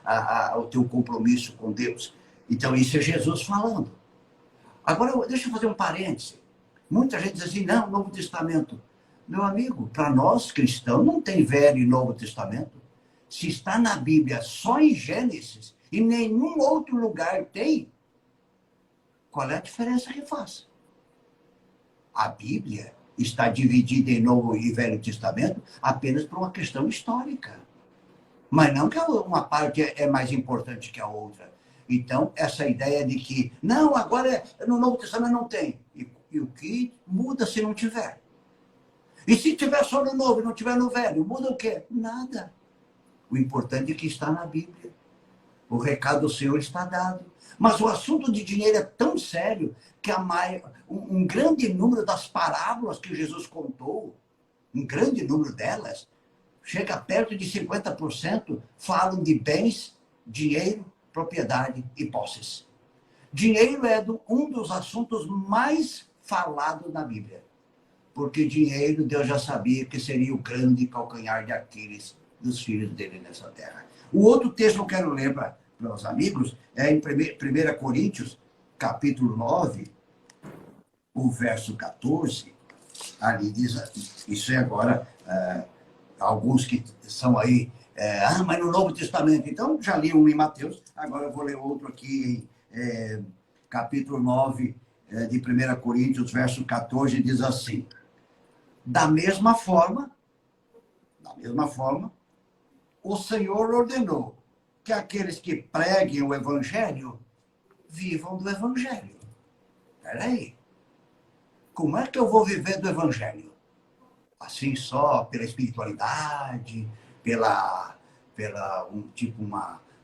o teu compromisso com Deus. Então, isso é Jesus falando. Agora, deixa eu fazer um parêntese. Muita gente diz assim, não, Novo Testamento. Meu amigo, para nós cristãos não tem Velho e Novo Testamento. Se está na Bíblia só em Gênesis e nenhum outro lugar tem, qual é a diferença que faz? A Bíblia está dividida em Novo e Velho Testamento apenas por uma questão histórica. Mas não que uma parte é mais importante que a outra. Então, essa ideia de que, não, agora no Novo Testamento não tem. E o que muda se não tiver? E se tiver só no Novo e não tiver no Velho, muda o quê? Nada. O importante é que está na Bíblia. O recado do Senhor está dado. Mas o assunto de dinheiro é tão sério que um grande número das parábolas que Jesus contou, um grande número delas, chega perto de 50%, falam de bens, dinheiro, propriedade e posses. Dinheiro é um dos assuntos mais falados na Bíblia. Porque dinheiro, Deus já sabia que seria o grande calcanhar de Aquiles dos filhos dele nessa terra. O outro texto que eu quero ler para os amigos é em 1 Coríntios, capítulo 9, o verso 14. Ali diz, isso é agora, alguns que são aí, mas no Novo Testamento. Então, já li um em Mateus, agora eu vou ler outro aqui em capítulo 9 de 1 Coríntios, verso 14, diz assim, da mesma forma, o Senhor ordenou que aqueles que preguem o Evangelho vivam do Evangelho. Espera aí. Como é que eu vou viver do Evangelho? Assim só pela espiritualidade,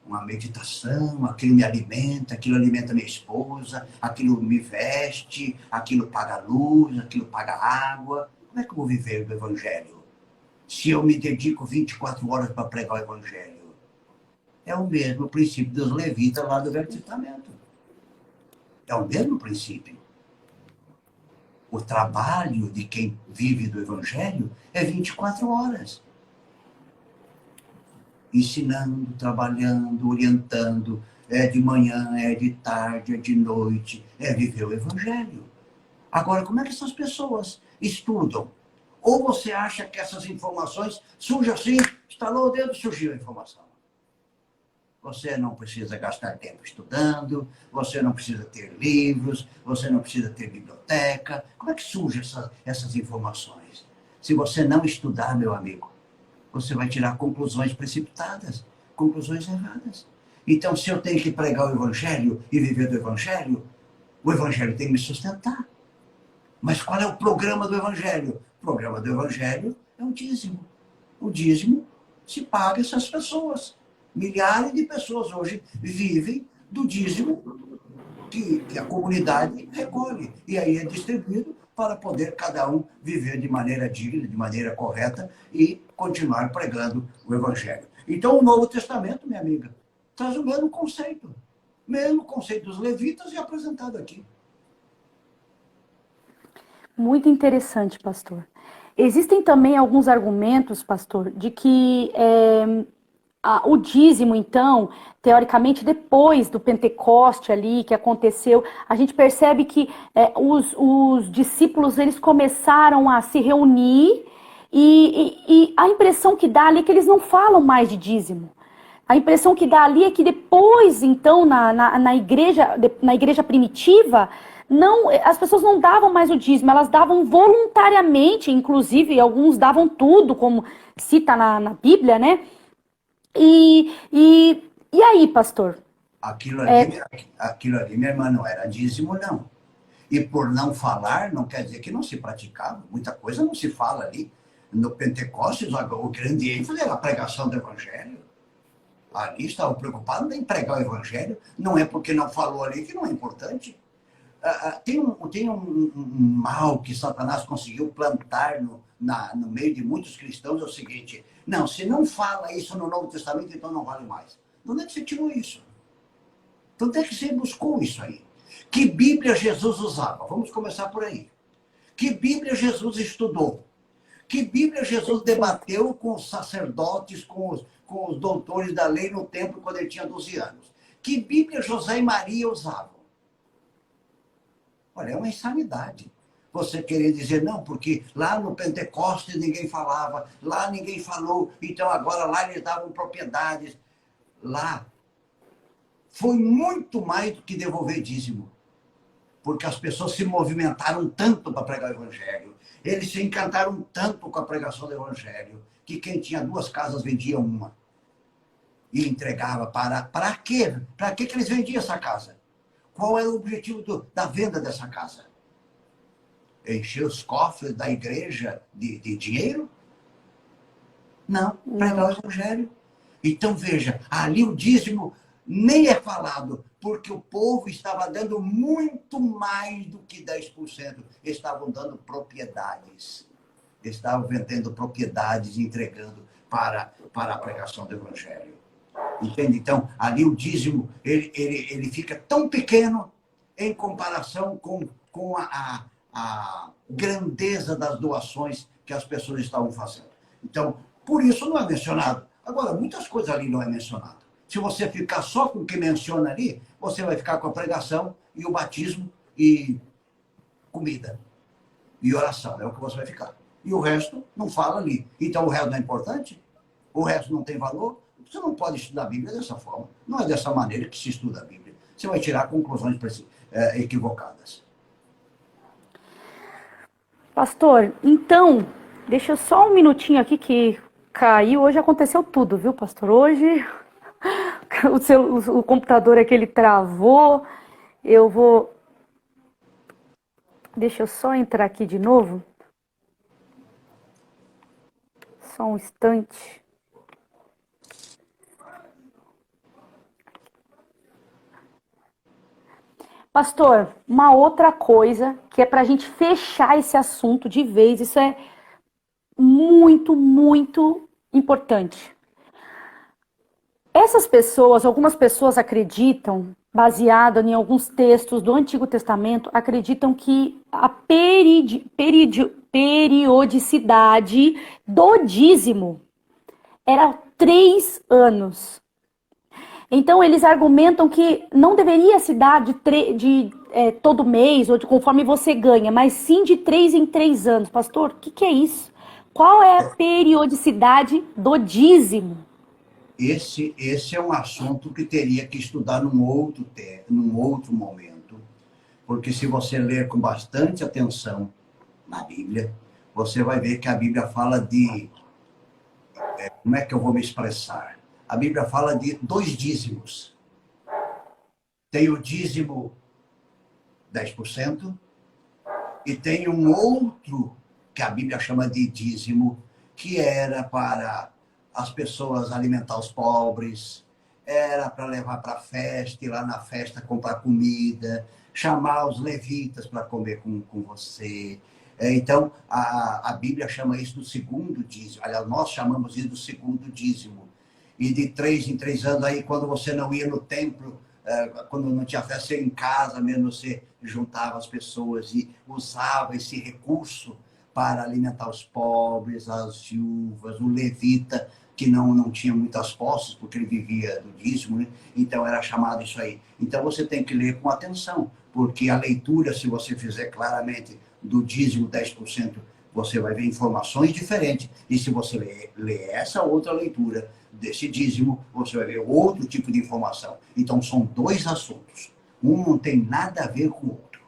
uma meditação, aquilo me alimenta, aquilo alimenta minha esposa, aquilo me veste, aquilo paga luz, aquilo paga água. Como é que eu vou viver do Evangelho? se eu me dedico 24 horas para pregar o evangelho? É o mesmo princípio dos levitas lá do Velho Testamento. É o mesmo princípio. O trabalho de quem vive do evangelho é 24 horas. Ensinando, trabalhando, orientando. É de manhã, é de tarde, é de noite. É viver o evangelho. Agora, como é que essas pessoas estudam? Ou você acha que essas informações surgem assim, estalou o dedo, surgiu a informação. Você não precisa gastar tempo estudando, você não precisa ter livros, você não precisa ter biblioteca. Como é que surgem essas informações? Se você não estudar, meu amigo, você vai tirar conclusões precipitadas, conclusões erradas. Então, se eu tenho que pregar o evangelho e viver do evangelho, o evangelho tem que me sustentar. Mas qual é o programa do evangelho? O programa do evangelho é o dízimo. O dízimo se paga essas pessoas. Milhares de pessoas hoje vivem do dízimo que a comunidade recolhe. E aí é distribuído para poder cada um viver de maneira digna, de maneira correta e continuar pregando o evangelho. Então, o Novo Testamento, minha amiga, traz o mesmo conceito. Mesmo conceito dos levitas e apresentado aqui. Muito interessante, pastor. Existem também alguns argumentos, pastor, de que o dízimo, então, teoricamente, depois do Pentecoste ali, que aconteceu, a gente percebe que os discípulos, eles começaram a se reunir e a impressão que dá ali é que eles não falam mais de dízimo. A impressão que dá ali é que depois, então, na igreja primitiva, não, as pessoas não davam mais o dízimo, elas davam voluntariamente, inclusive alguns davam tudo, como cita na Bíblia, né? E aí, pastor? Aquilo ali, minha irmã, não era dízimo, não. E por não falar, não quer dizer que não se praticava. Muita coisa não se fala ali. No Pentecostes, o grande ênfase era a pregação do evangelho. Ali estavam preocupados em pregar o evangelho. Não é porque não falou ali que não é importante. Tem um mal que Satanás conseguiu plantar no meio de muitos cristãos, é o seguinte: não, se não fala isso no Novo Testamento, então não vale mais. De onde é que você tirou isso? De onde é que você buscou isso aí? Que Bíblia Jesus usava? Vamos começar por aí. Que Bíblia Jesus estudou? Que Bíblia Jesus debateu com os sacerdotes, com os doutores da lei no templo quando ele tinha 12 anos? Que Bíblia José e Maria usavam? Olha, é uma insanidade. Você querer dizer, não, porque lá no Pentecostes ninguém falava, lá ninguém falou, então agora lá eles davam propriedades. Lá foi muito mais do que devolver dízimo. Porque as pessoas se movimentaram tanto para pregar o evangelho. Eles se encantaram tanto com a pregação do evangelho, que quem tinha 2 casas vendia uma. E entregava para quê? Para que eles vendiam essa casa? Qual era o objetivo da venda dessa casa? Encher os cofres da igreja de dinheiro? Não, pregar o evangelho. Então, veja, ali o dízimo nem é falado, porque o povo estava dando muito mais do que 10%. Estavam dando propriedades. Estavam vendendo propriedades e entregando para a pregação do evangelho. Entende? Então, ali o dízimo, ele fica tão pequeno em comparação com a grandeza das doações que as pessoas estavam fazendo. Então, por isso não é mencionado. Agora, muitas coisas ali não é mencionado. Se você ficar só com o que menciona ali, você vai ficar com a pregação e o batismo e comida e oração. É o que você vai ficar. E o resto não fala ali. Então, o resto não é importante? O resto não tem valor? Você não pode estudar a Bíblia dessa forma. Não é dessa maneira que se estuda a Bíblia. Você vai tirar conclusões equivocadas. Pastor, então, deixa eu só um minutinho aqui que caiu. Hoje aconteceu tudo, viu, pastor? Hoje o computador é que ele travou. Eu vou... Deixa eu só entrar aqui de novo. Só um instante. Pastor, uma outra coisa que é para a gente fechar esse assunto de vez, isso é muito, muito importante. Essas pessoas, algumas pessoas acreditam, baseada em alguns textos do Antigo Testamento, acreditam que a periodicidade do dízimo era 3 anos. Então, eles argumentam que não deveria se dar todo mês ou de conforme você ganha, mas sim de 3 em 3 anos. Pastor, o que é isso? Qual é a periodicidade do dízimo? Esse é um assunto que teria que estudar num outro momento, porque se você ler com bastante atenção na Bíblia, você vai ver que a Bíblia fala de... Como é que eu vou me expressar? A Bíblia fala de 2 dízimos. Tem o dízimo 10% e tem um outro que a Bíblia chama de dízimo, que era para as pessoas alimentar os pobres, era para levar para a festa, ir lá na festa comprar comida, chamar os levitas para comer com você. Então, a Bíblia chama isso do segundo dízimo. Aliás, nós chamamos isso do segundo dízimo. E de 3 em 3 anos, aí quando você não ia no templo, quando não tinha festa, você ia em casa mesmo, você juntava as pessoas e usava esse recurso para alimentar os pobres, as viúvas, o levita, que não tinha muitas posses, porque ele vivia do dízimo, né? Então era chamado isso aí. Então você tem que ler com atenção, porque a leitura, se você fizer claramente do dízimo 10%, você vai ver informações diferentes. E se você ler essa outra leitura desse dízimo, você vai ver outro tipo de informação. Então são 2 assuntos. Um não tem nada a ver com o outro.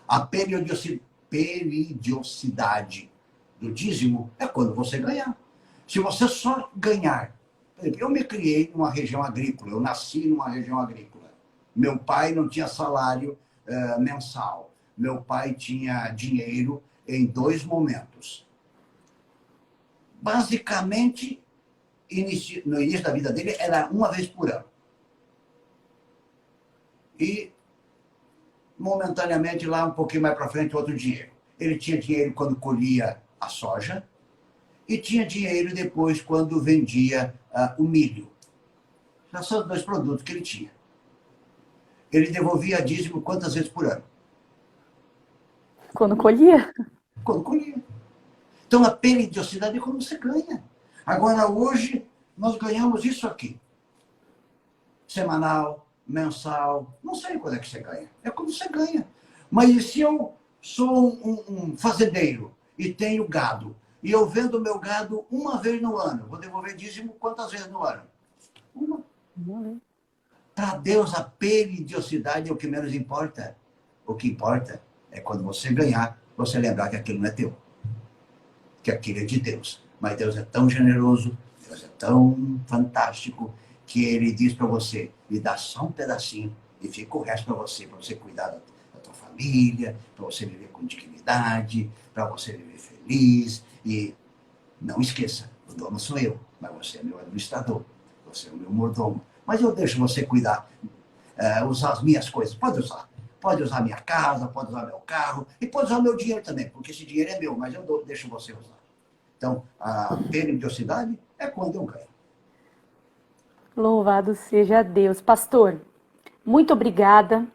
A periodicidade do dízimo é quando você ganhar. Se você só ganhar... Por exemplo, eu me criei numa região agrícola, eu nasci numa região agrícola. Meu pai não tinha salário mensal. Meu pai tinha dinheiro em 2 momentos. Basicamente, no início da vida dele, era uma vez por ano. E, momentaneamente, lá um pouquinho mais para frente, outro dinheiro. Ele tinha dinheiro quando colhia a soja e tinha dinheiro depois quando vendia o milho. Esses são os 2 produtos que ele tinha. Ele devolvia dízimo quantas vezes por ano? Quando colhia? Quando colhia. Então, a periodicidade é quando você ganha. Agora, hoje, nós ganhamos isso aqui. Semanal, mensal, não sei quando é que você ganha. É quando você ganha. Mas se eu sou um fazendeiro e tenho gado, e eu vendo meu gado uma vez no ano, vou devolver dízimo quantas vezes no ano? Uma. Para Deus, a periodicidade é o que menos importa. O que importa é quando você ganhar, você lembrar que aquilo não é teu. Que aquilo é de Deus. Mas Deus é tão generoso, Deus é tão fantástico, que Ele diz para você, me dá só um pedacinho e fica o resto para você cuidar da tua família, para você viver com dignidade, para você viver feliz. E não esqueça, o dono sou eu, mas você é meu administrador, você é o meu mordomo. Mas eu deixo você cuidar, usar as minhas coisas. Pode usar. Pode usar minha casa, pode usar meu carro e pode usar meu dinheiro também, porque esse dinheiro é meu, mas eu deixo você usar. Então, a periodicidade é quando eu ganho. Louvado seja Deus. Pastor, muito obrigada.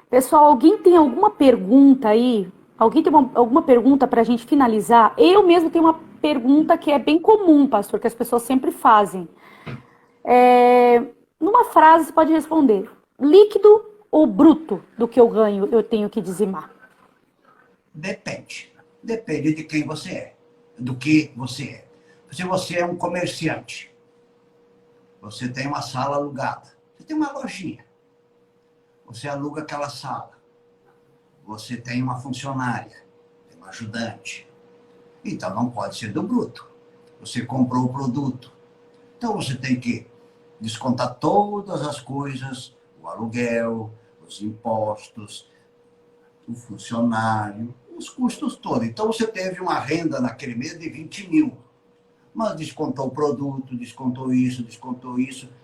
Pessoal, alguém tem alguma pergunta aí? Alguém tem alguma pergunta para a gente finalizar? Eu mesmo tenho uma pergunta que é bem comum, pastor, que as pessoas sempre fazem. Numa frase, você pode responder: líquido ou bruto do que eu ganho, eu tenho que dizimar? Depende. Depende de quem você é, do que você é. Se você é um comerciante, você tem uma sala alugada, você tem uma lojinha, você aluga aquela sala, você tem uma funcionária, tem um ajudante. Então não pode ser do bruto. Você comprou o produto. Então você tem que descontar todas as coisas, o aluguel, os impostos, o funcionário, os custos todos. Então você teve uma renda naquele mês de 20 mil. Mas descontou o produto, descontou isso,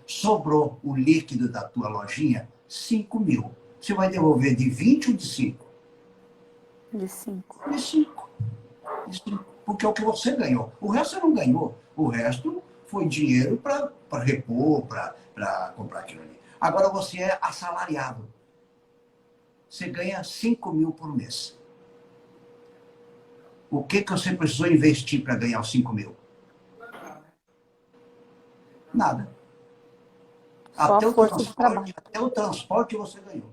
sobrou o líquido da tua lojinha, 5 mil. Você vai devolver de 20 ou de 5? De 5. De 5. De 5. porque é o que você ganhou. O resto você não ganhou. O resto foi dinheiro para repor, para comprar aquilo ali. Agora você é assalariado. Você ganha 5 mil por mês. O que você precisou investir para ganhar os 5 mil? Nada. Só a força de trabalho. Até o transporte você ganhou.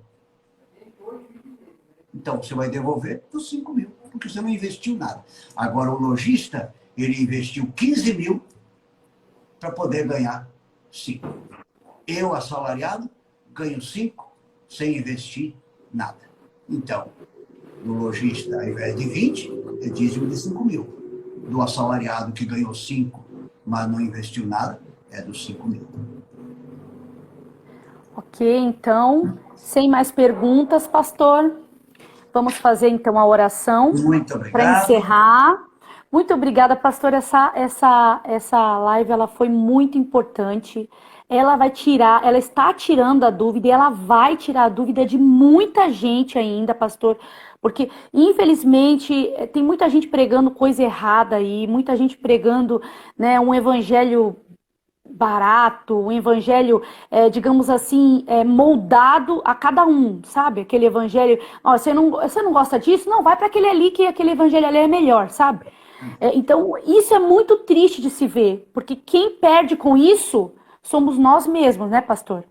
Então, você vai devolver os 5 mil, porque você não investiu nada. Agora, o lojista, ele investiu 15 mil para poder ganhar 5. Eu, assalariado, ganho 5 sem investir nada. Então, do lojista, ao invés de 20, é dízimo de 5 mil. Do assalariado, que ganhou 5, mas não investiu nada, é dos 5 mil. Ok, então, sem mais perguntas, pastor, vamos fazer então a oração para encerrar. Muito obrigada, pastor. Essa live ela foi muito importante. Ela está tirando a dúvida e ela vai tirar a dúvida de muita gente ainda, pastor. Porque, infelizmente, tem muita gente pregando coisa errada aí, muita gente pregando, né, um evangelho barato, um evangelho, digamos assim, moldado a cada um, sabe? Aquele evangelho, ó, você não gosta disso? Não, vai para aquele ali que aquele evangelho ali é melhor, sabe? Então, isso é muito triste de se ver, porque quem perde com isso somos nós mesmos, né, pastor?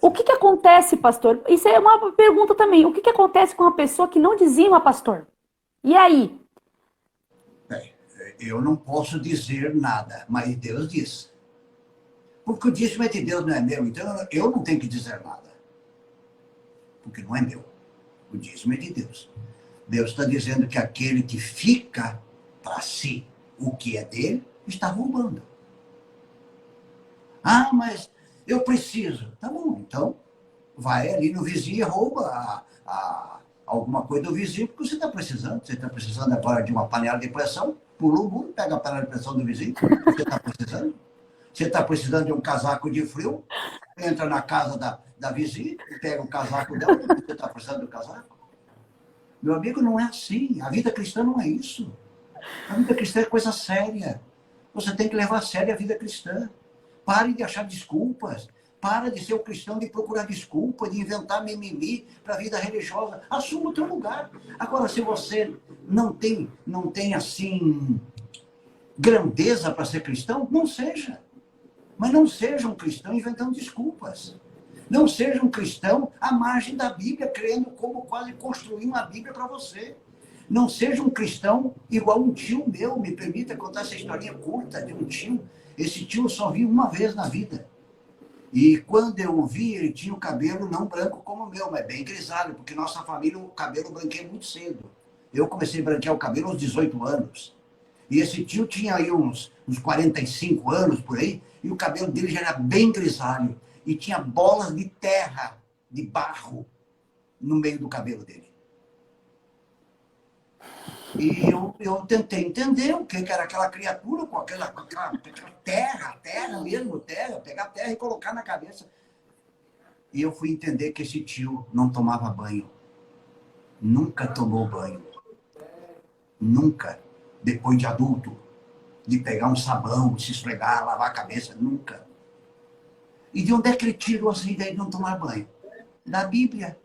O que acontece, pastor? Isso é uma pergunta também. O que acontece com uma pessoa que não dizima, pastor? E aí? Eu não posso dizer nada, mas Deus diz. Porque o dízimo é de Deus, não é meu. Então, eu não tenho que dizer nada. Porque não é meu. O dízimo é de Deus. Deus está dizendo que aquele que fica para si o que é dele, está roubando. Ah, mas eu preciso. Tá bom, então vai ali no vizinho e rouba alguma coisa do vizinho, porque você está precisando. Você está precisando agora de uma panela de pressão, pula o muro, pega a panela de pressão do vizinho, você está precisando. Você está precisando de um casaco de frio, entra na casa da vizinha, pega o casaco dela, você está precisando do casaco. Meu amigo, não é assim. A vida cristã não é isso. A vida cristã é coisa séria. Você tem que levar a sério a vida cristã. Pare de achar desculpas. Para de ser o cristão de procurar desculpa, de inventar mimimi para a vida religiosa. Assuma o teu lugar. Agora, se você não tem assim, grandeza para ser cristão, não seja. Mas não seja um cristão inventando desculpas. Não seja um cristão à margem da Bíblia, crendo como quase construir uma Bíblia para você. Não seja um cristão igual um tio meu. Me permita contar essa historinha curta de um tio. Esse tio eu só vi uma vez na vida. E quando eu o vi, ele tinha o cabelo não branco como o meu, mas bem grisalho, porque nossa família o cabelo branqueia muito cedo. Eu comecei a branquear o cabelo aos 18 anos. E esse tio tinha aí uns 45 anos por aí, e o cabelo dele já era bem grisalho. E tinha bolas de terra, de barro, no meio do cabelo dele. E eu tentei entender o que era aquela criatura com aquela terra mesmo, pegar terra e colocar na cabeça. E eu fui entender que esse tio não tomava banho. Nunca tomou banho. Nunca. Depois de adulto. De pegar um sabão, se esfregar, lavar a cabeça. Nunca. E de onde é que ele tirou essa ideia de não tomar banho? Da Bíblia.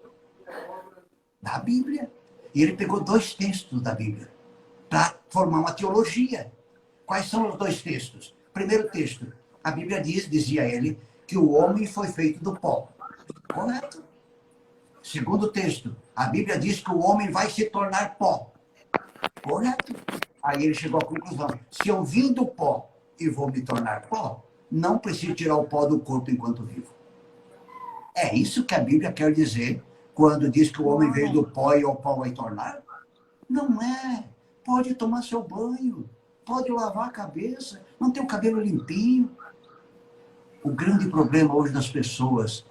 Da Bíblia. E ele pegou 2 textos da Bíblia para formar uma teologia. Quais são os 2 textos? Primeiro texto, a Bíblia dizia ele, que o homem foi feito do pó. Correto. Segundo texto, a Bíblia diz que o homem vai se tornar pó. Correto. Aí ele chegou à conclusão, se eu vim do pó e vou me tornar pó, não preciso tirar o pó do corpo enquanto vivo. É isso que a Bíblia quer dizer quando diz que o homem veio do pó e ao pó vai tornar? Não é. Pode tomar seu banho, pode lavar a cabeça, manter o cabelo limpinho. O grande problema hoje das pessoas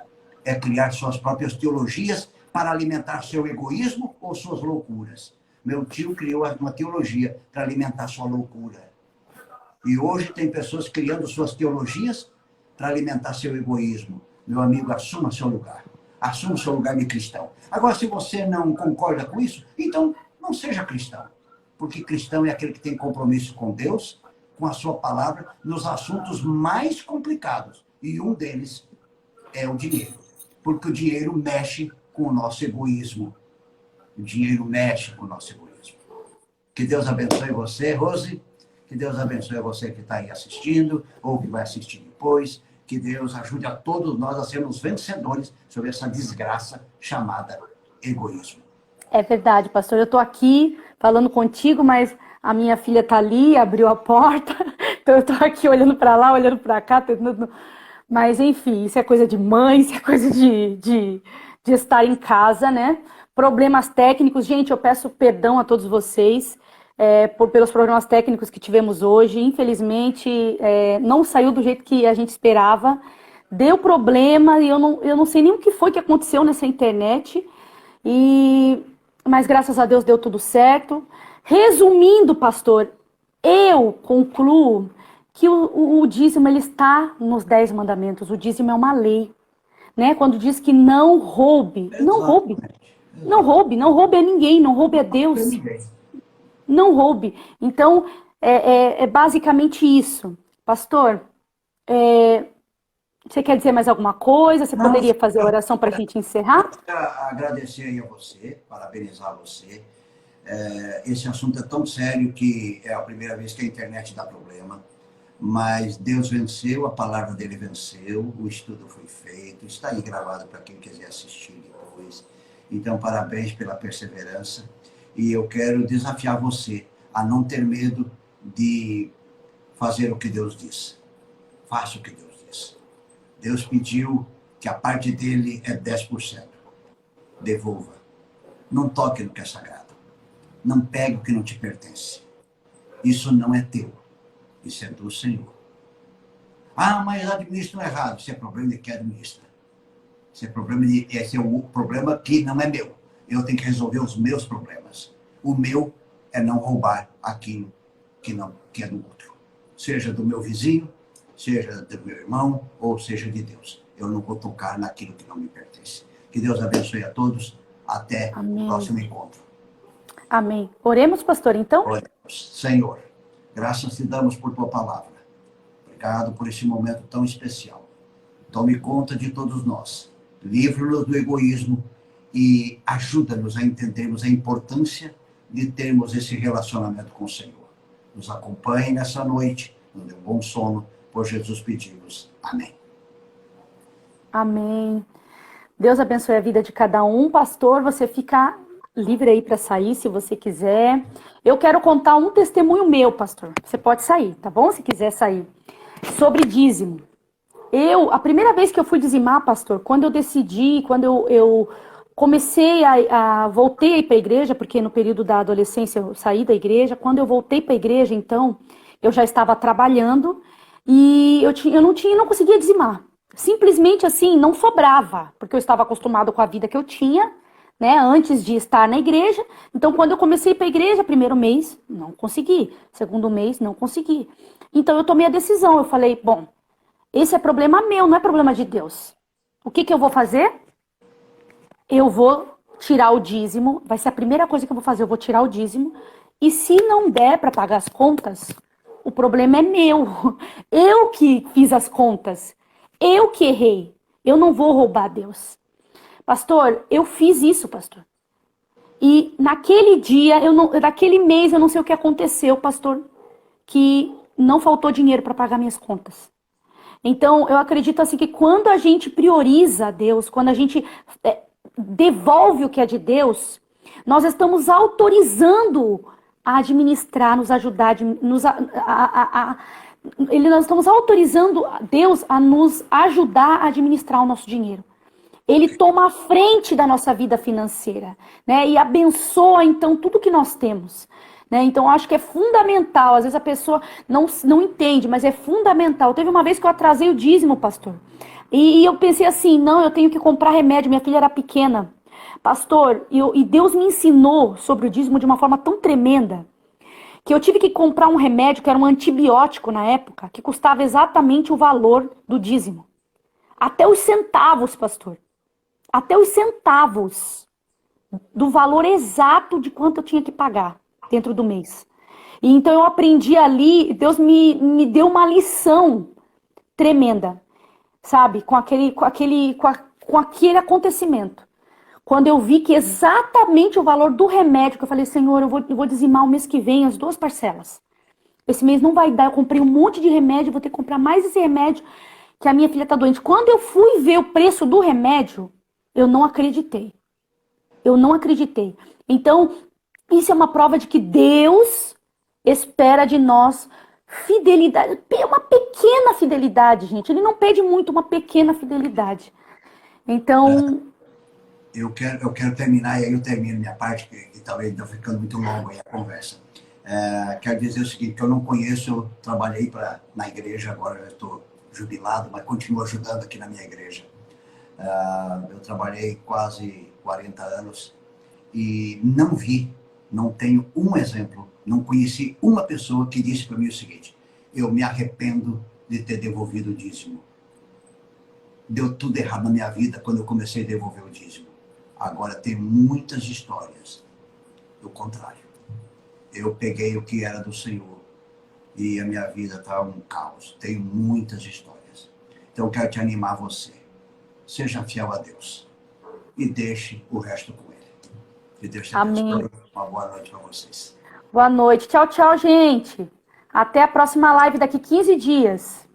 é criar suas próprias teologias para alimentar seu egoísmo ou suas loucuras. Meu tio criou uma teologia para alimentar sua loucura. E hoje tem pessoas criando suas teologias para alimentar seu egoísmo. Meu amigo, assuma seu lugar. Assuma seu lugar de cristão. Agora, se você não concorda com isso, então não seja cristão. porque cristão é aquele que tem compromisso com Deus, com a sua palavra, nos assuntos mais complicados. E um deles é o dinheiro. Porque o dinheiro mexe com o nosso egoísmo. O dinheiro mexe com o nosso egoísmo. Que Deus abençoe você, Rose. Que Deus abençoe você que está aí assistindo, ou que vai assistir depois. Que Deus ajude a todos nós a sermos vencedores sobre essa desgraça chamada egoísmo. É verdade, pastor. Eu estou aqui falando contigo, mas a minha filha está ali, abriu a porta. Então eu estou aqui olhando para lá, olhando para cá, tentando... Mas, enfim, isso é coisa de mãe, isso é coisa de estar em casa, né? Problemas técnicos. Gente, eu peço perdão a todos vocês pelos problemas técnicos que tivemos hoje. Infelizmente, não saiu do jeito que a gente esperava. Deu problema e eu não sei nem o que foi que aconteceu nessa internet. Mas, graças a Deus, deu tudo certo. Resumindo, pastor, eu concluo que o dízimo ele está nos 10 mandamentos. O dízimo é uma lei, né? Quando diz que não roube, não roube. Não roube, não roube a ninguém, não roube a Deus. Não roube. Então, é basicamente isso. Pastor, você quer dizer mais alguma coisa? Você poderia fazer a oração para a gente encerrar? Eu quero agradecer aí a você, parabenizar você. Esse assunto é tão sério que é a primeira vez que a internet dá problema. Mas Deus venceu, a palavra dele venceu, o estudo foi feito, está aí gravado para quem quiser assistir depois. Então, parabéns pela perseverança. E eu quero desafiar você a não ter medo de fazer o que Deus diz. Faça o que Deus diz. Deus pediu que a parte dele é 10%. Devolva. Não toque no que é sagrado. Não pegue o que não te pertence. Isso não é teu. Isso é do Senhor. Ah, mas administram errado. Isso é problema de quem administra. Esse é o problema que não é meu. Eu tenho que resolver os meus problemas. O meu é não roubar aquilo que é do outro. Seja do meu vizinho, seja do meu irmão, ou seja de Deus. Eu não vou tocar naquilo que não me pertence. Que Deus abençoe a todos. Até o próximo encontro. Amém. Oremos, pastor, então? Oremos. Senhor, graças te damos por tua palavra. Obrigado por esse momento tão especial. Tome conta de todos nós. Livra-nos do egoísmo e ajuda-nos a entendermos a importância de termos esse relacionamento com o Senhor. Nos acompanhe nessa noite, nos dê um bom sono. Por Jesus pedimos. Amém. Amém. Deus abençoe a vida de cada um. Pastor, você fica livre aí para sair, se você quiser. Eu quero contar um testemunho meu, pastor. Você pode sair, tá bom? Se quiser sair. Sobre dízimo. A primeira vez que eu fui dizimar, pastor, quando eu decidi, quando eu comecei voltei a ir para a igreja, porque no período da adolescência eu saí da igreja. Quando eu voltei para a igreja, então, eu já estava trabalhando e eu não conseguia dizimar. Simplesmente assim, não sobrava, porque eu estava acostumado com a vida que eu tinha, né, antes de estar na igreja. Então, quando eu comecei para a igreja, primeiro mês, não consegui. Segundo mês, não consegui. Então, eu tomei a decisão. Eu falei, bom, esse é problema meu, não é problema de Deus. O que eu vou fazer? Eu vou tirar o dízimo. Vai ser a primeira coisa que eu vou fazer. Eu vou tirar o dízimo. E se não der para pagar as contas, o problema é meu. Eu que fiz as contas. Eu que errei. Eu não vou roubar a Deus. Pastor, eu fiz isso, pastor. E naquele dia, naquele mês, eu não sei o que aconteceu, pastor, que não faltou dinheiro para pagar minhas contas. Então, eu acredito assim que quando a gente prioriza a Deus, quando a gente devolve o que é de Deus, nós estamos autorizando a administrar, nos ajudar, nós estamos autorizando Deus a nos ajudar a administrar o nosso dinheiro. Ele toma a frente da nossa vida financeira, né? E abençoa, então, tudo que nós temos. Né? Então, eu acho que é fundamental. Às vezes a pessoa não entende, mas é fundamental. Teve uma vez que eu atrasei o dízimo, pastor. E eu pensei assim, não, eu tenho que comprar remédio. Minha filha era pequena. Pastor, e Deus me ensinou sobre o dízimo de uma forma tão tremenda, que eu tive que comprar um remédio, que era um antibiótico na época, que custava exatamente o valor do dízimo. Até os centavos, pastor. Até os centavos do valor exato de quanto eu tinha que pagar. dentro do mês. E então eu aprendi ali, Deus me deu uma lição tremenda, sabe? Com aquele acontecimento. Quando eu vi que exatamente o valor do remédio, que eu falei, Senhor, eu vou dizimar o mês que vem as 2 parcelas. Esse mês não vai dar, eu comprei um monte de remédio, vou ter que comprar mais esse remédio, que a minha filha tá doente. Quando eu fui ver o preço do remédio, eu não acreditei. Eu não acreditei. Então, isso é uma prova de que Deus espera de nós fidelidade. Uma pequena fidelidade, gente. Ele não pede muito, uma pequena fidelidade. Então, Eu quero terminar, e aí eu termino minha parte, que talvez está ficando muito longo aí a conversa. Quero dizer o seguinte, que eu não conheço, eu trabalhei na igreja, agora eu estou jubilado, mas continuo ajudando aqui na minha igreja. Eu trabalhei quase 40 anos e não tenho um exemplo, não conheci uma pessoa que disse para mim o seguinte: eu me arrependo de ter devolvido o dízimo. Deu tudo errado na minha vida quando eu comecei a devolver o dízimo. Agora tem muitas histórias do contrário. Eu peguei o que era do Senhor e a minha vida está um caos. Tenho muitas histórias. Então eu quero te animar você. Seja fiel a Deus e deixe o resto com Ele. Que Deus te abençoe. Uma boa noite para vocês. Boa noite. Tchau, tchau, gente. Até a próxima live daqui 15 dias.